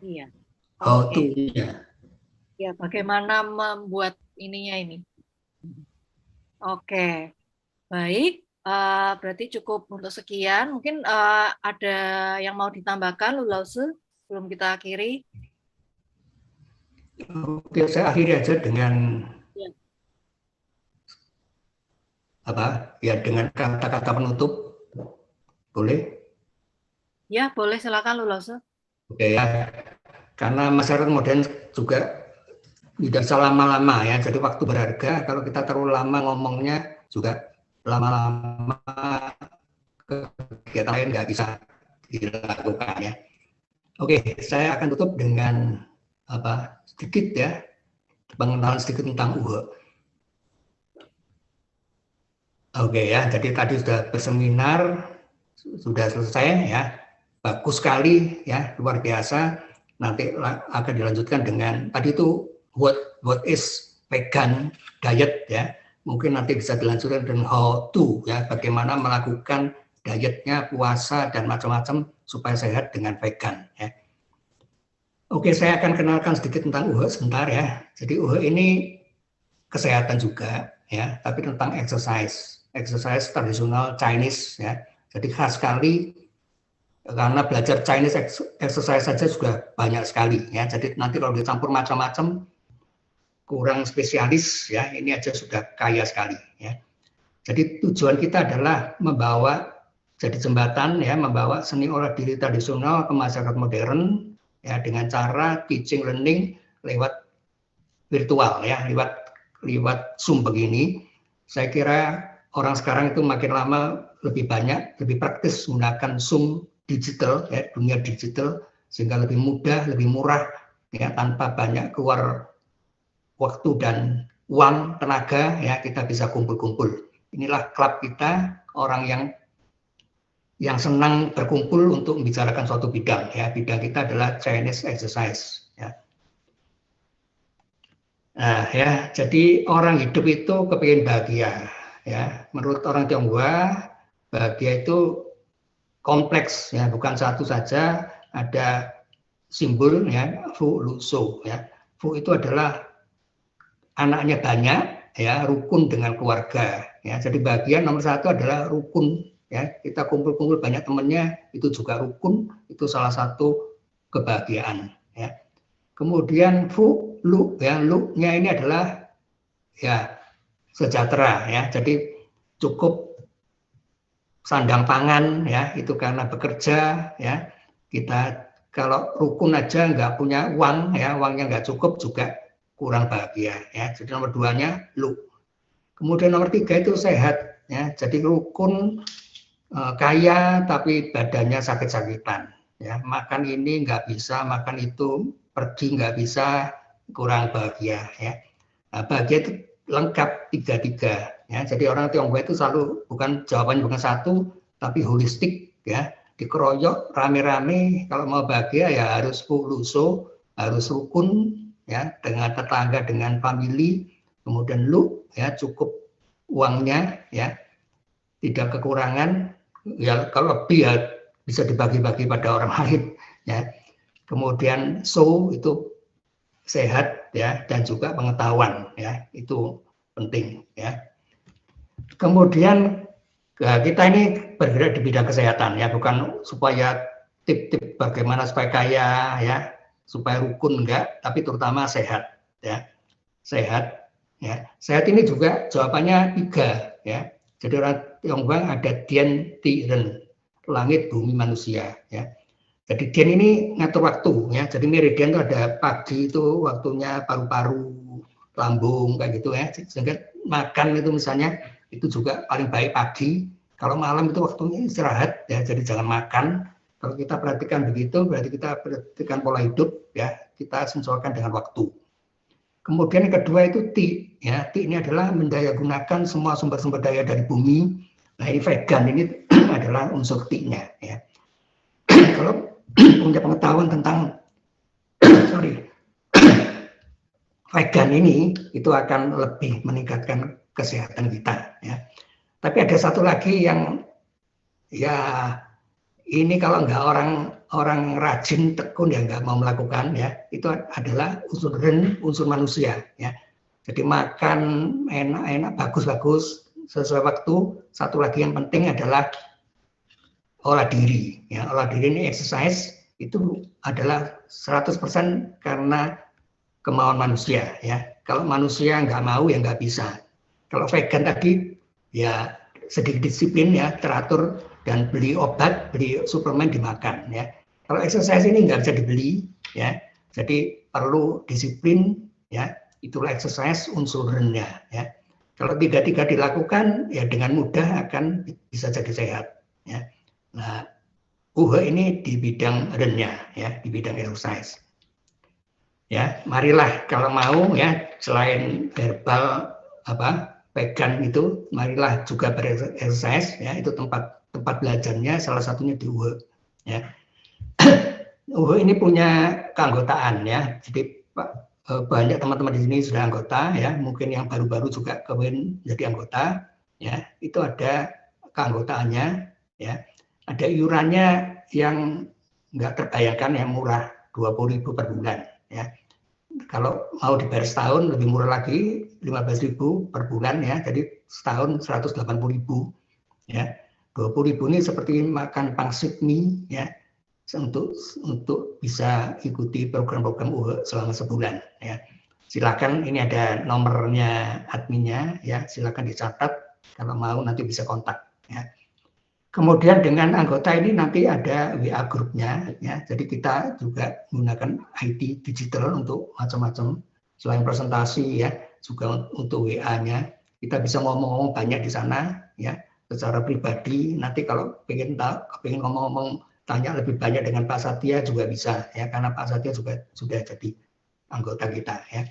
Iya. How Oke. to-nya. Ya, bagaimana membuat ininya ini. Oke. Baik. Berarti cukup untuk sekian. Mungkin ada yang mau ditambahkan, Lulause, sebelum kita akhiri. Oke, saya akhiri aja dengan Ya. dengan kata-kata penutup. Boleh? Ya, boleh, silakan Lulause. Oke ya. Karena masyarakat modern juga tidak selama-lama ya, jadi waktu berharga. Kalau kita terlalu lama ngomongnya juga lama-lama kegiatan lain nggak bisa dilakukan ya. Oke, saya akan tutup dengan sedikit ya, pengenalan sedikit tentang UHE. Oke ya, jadi tadi sudah berseminar, sudah selesai ya, bagus sekali ya, luar biasa. Nanti akan dilanjutkan dengan tadi itu what is vegan diet ya. Mungkin nanti bisa dilanjutkan dengan how to ya, bagaimana melakukan dietnya, puasa dan macam-macam supaya sehat dengan vegan ya. Oke, saya akan kenalkan sedikit tentang UHE sebentar ya. Jadi UHE ini kesehatan juga ya, tapi tentang exercise tradisional Chinese ya. Jadi khas sekali karena belajar Chinese exercise saja sudah banyak sekali ya. Jadi nanti kalau dicampur macam-macam kurang spesialis ya, ini aja sudah kaya sekali ya. Jadi tujuan kita adalah membawa jadi jembatan ya, membawa seni olah diri tradisional ke masyarakat modern ya, dengan cara teaching learning lewat virtual ya, lewat Zoom begini. Saya kira orang sekarang itu makin lama lebih banyak, lebih praktis menggunakan Zoom digital ya, dunia digital, sehingga lebih mudah, lebih murah ya, tanpa banyak keluar waktu dan uang, tenaga ya, kita bisa kumpul-kumpul. Inilah klub kita, orang yang senang berkumpul untuk membicarakan suatu bidang ya. Bidang kita adalah Chinese exercise ya. Nah ya, jadi orang hidup itu kepingin bahagia ya. Menurut orang Tionghoa, bahagia itu kompleks ya, bukan satu saja. Ada simbol ya, Fu Lu So ya. Fu itu adalah anaknya banyak ya, rukun dengan keluarga ya. Jadi bagian nomor satu adalah rukun ya, kita kumpul-kumpul banyak temannya, itu juga rukun, itu salah satu kebahagiaan ya. Kemudian Fu Lu ya, Lu-nya ini adalah ya sejahtera ya. Jadi cukup sandang pangan ya, itu karena bekerja ya. Kita kalau rukun aja nggak punya uang ya, uangnya nggak cukup juga kurang bahagia ya. Jadi nomor duanya Lu. Kemudian nomor tiga itu sehat ya. Jadi rukun kaya tapi badannya sakit-sakitan ya. Makan ini nggak bisa, makan itu pergi nggak bisa, kurang bahagia ya. Nah, bahagia itu lengkap tiga-tiga ya. Jadi orang Tionghoa itu selalu jawabannya bukan satu tapi holistik ya. Dikeroyok rame-rame, kalau mau bahagia ya harus Fu Lu So, harus rukun ya, dengan tetangga, dengan family. Kemudian Lu ya, cukup uangnya ya, tidak kekurangan ya, kalau lebih ya bisa dibagi-bagi pada orang lain ya. Kemudian So itu sehat ya, dan juga pengetahuan ya, itu penting ya. Kemudian kita ini bergerak di bidang kesehatan ya, bukan supaya tip-tip bagaimana supaya kaya ya, supaya rukun enggak, tapi terutama sehat ya. Sehat ya. Sehat ini juga jawabannya 3 ya. Jadi orang Tionghoa ada Dien Ti Ren, langit bumi manusia ya. Jadi Dien ini ngatur waktu ya. Jadi meridian itu ada pagi itu waktunya paru-paru, lambung kayak gitu ya. Sehingga makan itu misalnya itu juga paling baik pagi. Kalau malam itu waktunya istirahat ya. Jadi jangan makan. Kalau kita perhatikan begitu, berarti kita perhatikan pola hidup ya. Kita sesuaikan dengan waktu. Kemudian yang kedua itu Ti ya. Ti ini adalah mendayagunakan semua sumber-sumber daya dari bumi. Nah ini vegan ini adalah unsur Ti-nya ya. Kalau punya pengetahuan tentang vegan ini itu akan lebih meningkatkan kesehatan kita ya. Tapi ada satu lagi yang ya ini kalau nggak orang rajin tekun ya nggak mau melakukan ya, itu adalah unsur Ren, unsur manusia ya. Jadi makan enak-enak, bagus-bagus sesuai waktu. Satu lagi yang penting adalah olah diri ya. Olah diri ini exercise itu adalah 100% karena kemauan manusia ya. Kalau manusia nggak mau ya nggak bisa. Kalau vegan tadi ya sedikit disiplin ya, teratur dan beli obat, beli suplemen dimakan ya. Kalau exercise ini nggak bisa dibeli ya, jadi perlu disiplin ya. Itulah exercise unsur Ren-nya ya. Kalau tiga-tiga dilakukan ya dengan mudah akan bisa jadi sehat ya. Nah, ini di bidang Ren-nya ya, di bidang exercise. Ya, marilah kalau mau ya selain verbal vegan itu, marilah juga berexercise ya. Itu tempat belajarnya salah satunya di UHE ya. UHE ini punya keanggotaan ya. Jadi banyak teman-teman di sini sudah anggota ya. Mungkin yang baru-baru juga kawin jadi anggota ya. Itu ada keanggotaannya ya. Ada iurannya yang nggak terbayangkan yang murah, 20.000 per bulan ya. Kalau mau dibayar setahun lebih murah lagi, 15.000 per bulan ya. Jadi setahun 180.000 ya. 20.000 ini seperti makan pangsit mie ya, untuk bisa ikuti program-program UHE selama sebulan ya. Silakan, ini ada nomornya adminnya ya, silakan dicatat, kalau mau nanti bisa kontak ya. Kemudian dengan anggota ini nanti ada WA grupnya ya, jadi kita juga menggunakan IT digital untuk macam-macam, selain presentasi ya, juga untuk WA-nya kita bisa ngomong-ngomong banyak di sana ya, secara pribadi. Nanti kalau pengen ngomong-ngomong tanya lebih banyak dengan Pak Satya juga bisa ya, karena Pak Satya juga sudah jadi anggota kita ya.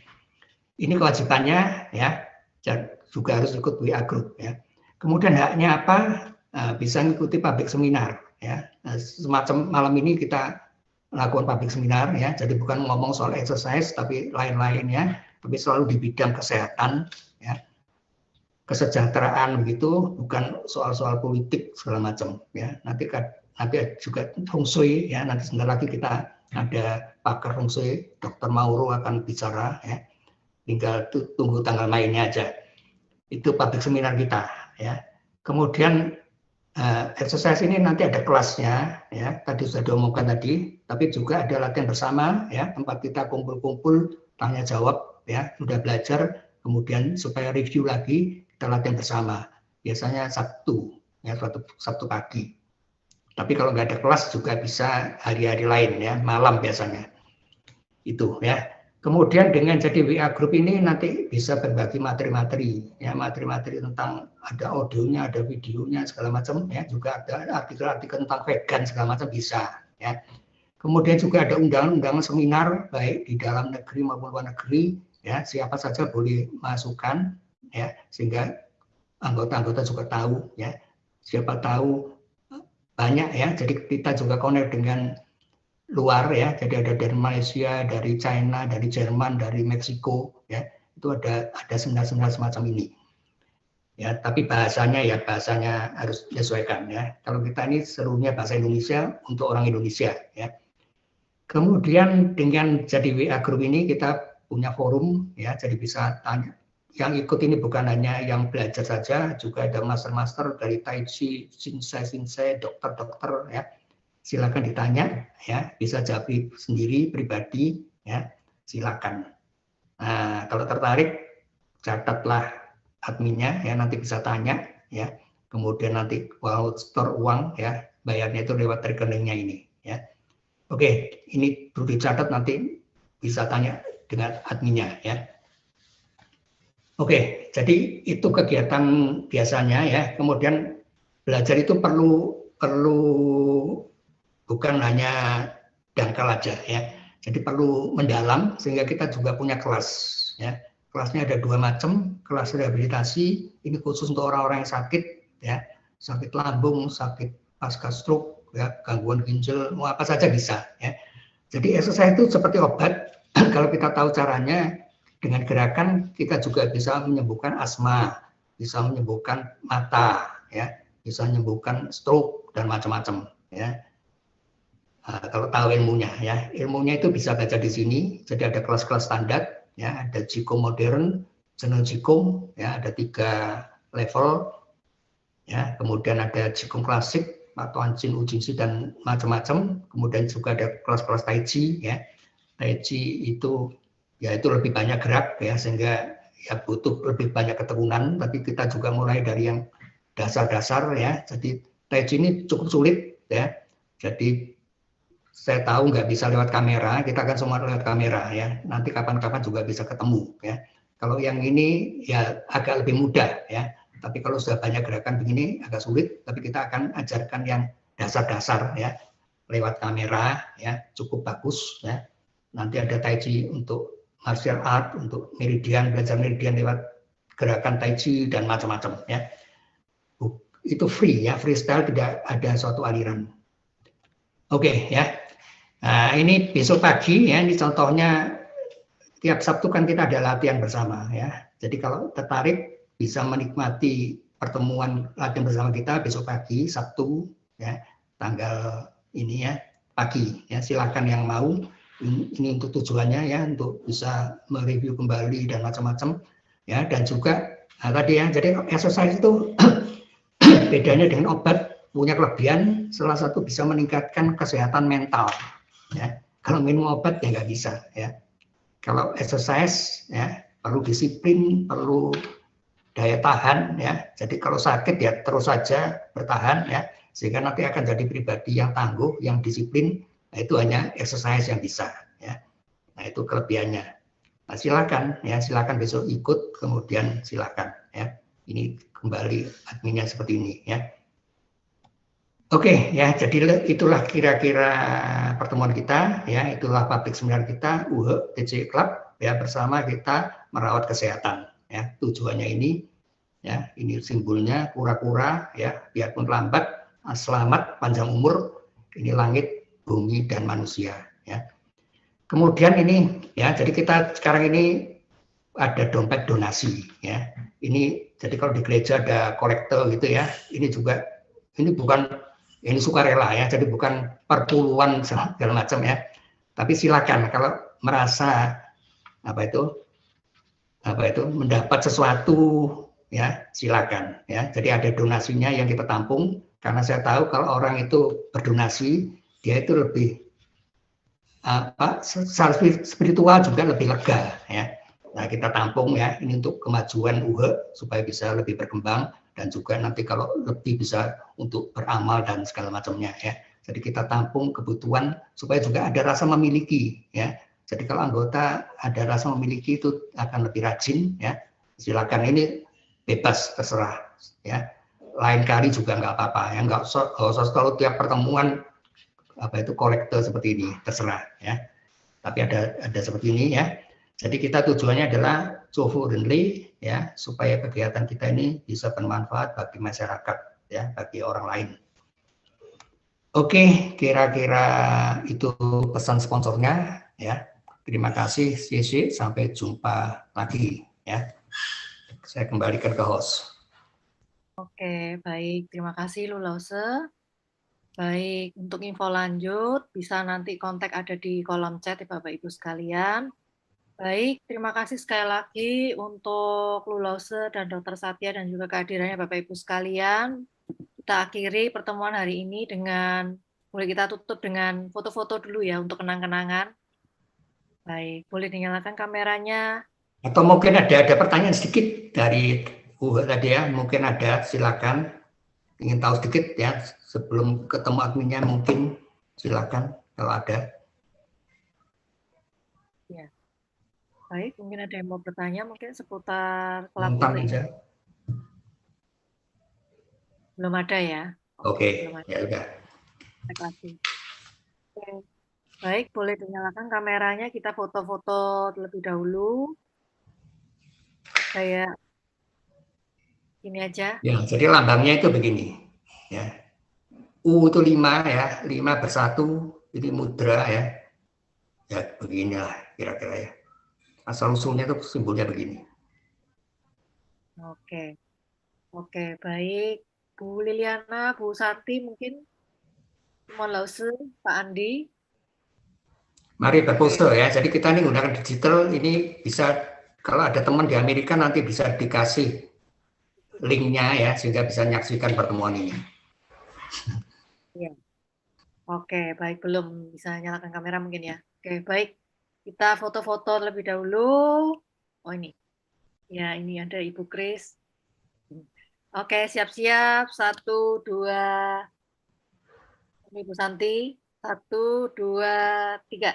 Ini kewajibannya ya, juga harus ikut WA group ya. Kemudian haknya apa? Bisa mengikuti public seminar ya. Semacam malam ini kita melakukan public seminar ya, jadi bukan ngomong soal exercise tapi lain-lainnya, tapi selalu di bidang kesehatan ya, kesejahteraan begitu, bukan soal-soal politik segala macam ya. Nanti juga feng shui ya, nanti sebentar lagi kita ada pakar feng shui, Dr. Mauro akan bicara ya, tinggal tunggu tanggal mainnya aja. Itu public seminar kita ya. Kemudian exercise ini nanti ada kelasnya ya, tadi sudah diomongkan tadi, tapi juga ada latihan bersama ya, tempat kita kumpul-kumpul tanya jawab ya, sudah belajar, kemudian supaya review lagi kita latihan bersama, biasanya Sabtu ya, Sabtu pagi. Tapi kalau nggak ada kelas juga bisa hari-hari lain ya, malam biasanya itu ya. Kemudian dengan jadi WA group ini nanti bisa berbagi materi-materi ya, materi-materi tentang ada audionya, ada videonya segala macam ya, juga ada artikel-artikel tentang vegan segala macam bisa ya. Kemudian juga ada undangan-undangan seminar baik di dalam negeri maupun luar negeri ya, siapa saja boleh masukkan ya, sehingga anggota-anggota juga tahu ya, siapa tahu banyak ya, jadi kita juga connect dengan luar ya, jadi ada dari Malaysia, dari China, dari Jerman, dari Meksiko ya, itu ada seminar-seminar semacam ini ya. Tapi bahasanya harus disesuaikan ya. Kalau kita ini seluruhnya bahasa Indonesia untuk orang Indonesia ya. Kemudian dengan jadi WA group ini kita punya forum ya, jadi bisa tanya. Yang ikut ini bukan hanya yang belajar saja, juga ada master-master dari Tai Chi, Shinsei, dokter-dokter ya. Silakan ditanya ya, bisa jawab sendiri pribadi ya, silakan. Nah, kalau tertarik catatlah adminnya ya, nanti bisa tanya ya. Kemudian nanti mau store uang ya, bayarnya itu lewat rekeningnya ini ya. Oke, ini perlu dicatat, nanti bisa tanya dengan adminnya ya. Oke, jadi itu kegiatan biasanya ya. Kemudian belajar itu perlu bukan hanya dangkal aja ya. Jadi perlu mendalam, sehingga kita juga punya kelas ya. Kelasnya ada 2 macam, kelas rehabilitasi ini khusus untuk orang-orang yang sakit ya, sakit lambung, sakit pasca stroke ya, gangguan ginjal, mau apa saja bisa ya. Jadi exercise itu seperti obat. Kalau kita tahu caranya, dengan gerakan kita juga bisa menyembuhkan asma, bisa menyembuhkan mata ya, bisa menyembuhkan stroke dan macam-macam ya. Nah, kalau tahu ilmunya ya, ilmunya itu bisa baca di sini. Jadi ada kelas-kelas standar ya, ada Qigong modern, General Qigong ya, ada 3 level ya. Kemudian ada Qigong klasik atau Anjin, Ujingshi dan macam-macam. Kemudian juga ada kelas-kelas Tai Chi ya. Tai Chi itu ya itu lebih banyak gerak ya, sehingga ya butuh lebih banyak keterunan. Tapi kita juga mulai dari yang dasar-dasar ya. Jadi Tai Chi ini cukup sulit ya. Jadi saya tahu nggak bisa lewat kamera, kita kan semua lewat kamera ya. Nanti kapan-kapan juga bisa ketemu ya. Kalau yang ini ya agak lebih mudah ya. Tapi kalau sudah banyak gerakan begini agak sulit. Tapi kita akan ajarkan yang dasar-dasar ya, lewat kamera ya, cukup bagus ya. Nanti ada Tai Chi untuk martial art, untuk meridian, belajar meridian lewat gerakan Tai Chi dan macam-macam ya. Itu free ya, freestyle, tidak ada suatu aliran. Oke ya. Nah, ini besok pagi ya, ini contohnya tiap Sabtu kan kita ada latihan bersama ya. Jadi kalau tertarik bisa menikmati pertemuan latihan bersama kita besok pagi Sabtu ya, tanggal ini ya, pagi ya. Silakan yang mau, ini untuk tujuannya ya, untuk bisa mereview kembali dan macam-macam ya. Dan juga tadi ya, jadi exercise itu bedanya dengan obat, punya kelebihan, salah satu bisa meningkatkan kesehatan mental ya. Kalau minum obat ya nggak bisa ya. Kalau exercise ya perlu disiplin, perlu daya tahan ya. Jadi kalau sakit ya terus saja bertahan ya, sehingga nanti akan jadi pribadi yang tangguh, yang disiplin. Nah, itu hanya exercise yang bisa ya. Nah, itu kelebihannya. Nah, silakan ya, silakan besok ikut, kemudian silakan ya. Ini kembali adminnya seperti ini ya. Oke ya, jadi itulah kira-kira pertemuan kita ya, itulah public seminar kita UHE TC Club ya, bersama kita merawat kesehatan ya. Tujuannya ini ya, ini simbolnya kura-kura ya, biarpun lambat selamat, panjang umur, ini langit, bumi dan manusia ya. Kemudian ini ya, jadi kita sekarang ini ada dompet donasi ya. Ini jadi kalau di gereja ada kolektor gitu ya, ini juga, ini bukan, ini sukarela ya, jadi bukan perpuluhan segala macam ya. Tapi silakan kalau merasa apa itu mendapat sesuatu ya, silakan ya. Jadi ada donasinya yang kita tampung, karena saya tahu kalau orang itu berdonasi dia itu lebih secara spiritual juga lebih lega ya. Nah, kita tampung ya, ini untuk kemajuan UHE supaya bisa lebih berkembang, dan juga nanti kalau lebih bisa untuk beramal dan segala macamnya ya. Jadi kita tampung kebutuhan supaya juga ada rasa memiliki ya. Jadi kalau anggota ada rasa memiliki itu akan lebih rajin ya. Silakan, ini bebas terserah ya. Lain kali juga nggak apa-apa ya, nggak usah selalu tiap pertemuan kolektor seperti ini, terserah ya. Tapi ada seperti ini ya. Jadi kita tujuannya adalah co-friendly ya, supaya kegiatan kita ini bisa bermanfaat bagi masyarakat ya, bagi orang lain. Oke, kira-kira itu pesan sponsornya ya. Terima kasih, CC, sampai jumpa lagi ya. Saya kembalikan ke host. Oke, baik. Terima kasih Lulause. Baik, untuk info lanjut bisa nanti kontak ada di kolom chat ya Bapak Ibu sekalian. Baik, terima kasih sekali lagi untuk Lu Lause dan Dr. Satya dan juga kehadirannya Bapak Ibu sekalian. Kita akhiri pertemuan hari ini dengan, boleh kita tutup dengan foto-foto dulu ya untuk kenang-kenangan. Baik, boleh dinyalakan kameranya. Atau mungkin ada pertanyaan sedikit dari Bu tadi ya, mungkin ada, silakan. Ingin tahu sedikit ya, sebelum ketemu adminnya mungkin silakan kalau ada. Ya. Baik, mungkin ada yang mau bertanya mungkin seputar Nonton pelaku aja. belum ada ya? Oke, belum ada. ya udah. Terima kasih. Oke. Baik, boleh dinyalakan kameranya, kita foto-foto terlebih dahulu. Kayak ini aja. Ya, jadi lambangnya itu begini. Ya. U itu 5 ya, 5 bersatu, ini mudra ya. Ya beginilah kira-kira ya. Asal usulnya itu simbolnya begini. Oke. Oke, baik. Bu Liliana, Bu Sati mungkin. Mon Lause, Pak Andi. Mari berpose ya. Jadi kita ini menggunakan digital, ini bisa kalau ada teman di Amerika nanti bisa dikasih linknya ya, sehingga bisa menyaksikan pertemuan ini. Ya. Oke, baik, belum bisa nyalakan kamera mungkin ya. Oke, baik. Kita foto-foto terlebih dahulu. Oh ini. Ya, ini ada Ibu Kris. Oke, siap-siap. 1, 2. Ibu Santi. 1, 2, 3.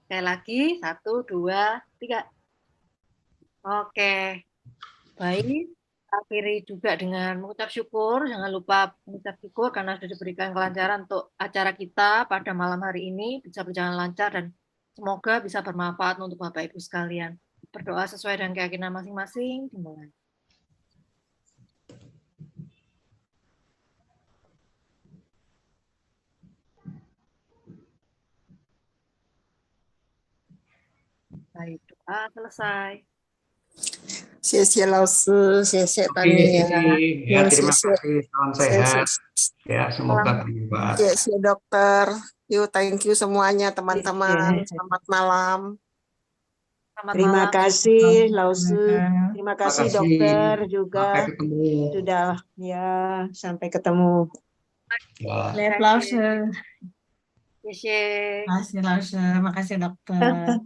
Sekali lagi. 1, 2, 3. Oke. Baik. Akhiri juga dengan mengucap syukur. Jangan lupa mengucap syukur karena sudah diberikan kelancaran untuk acara kita pada malam hari ini. Bisa berjalan lancar dan semoga bisa bermanfaat untuk Bapak Ibu sekalian. Berdoa sesuai dengan keyakinan masing-masing. Dimulai. Baik, doa selesai. 谢谢老师，谢谢大家， Ya, terima 谢谢， kasih. Salam 谢 sehat. 谢， Ya, semoga bermanfaat. 谢谢 dokter. Yuk, thank you semuanya teman-teman. Selamat malam. Selamat Terima malam. kasih Lause, terima kasih kasih. dokter Sampai juga ketemu. sudah ya sampai ketemu. Ya. Lihat Lause. Yeay. Makasih Lause, makasih dokter.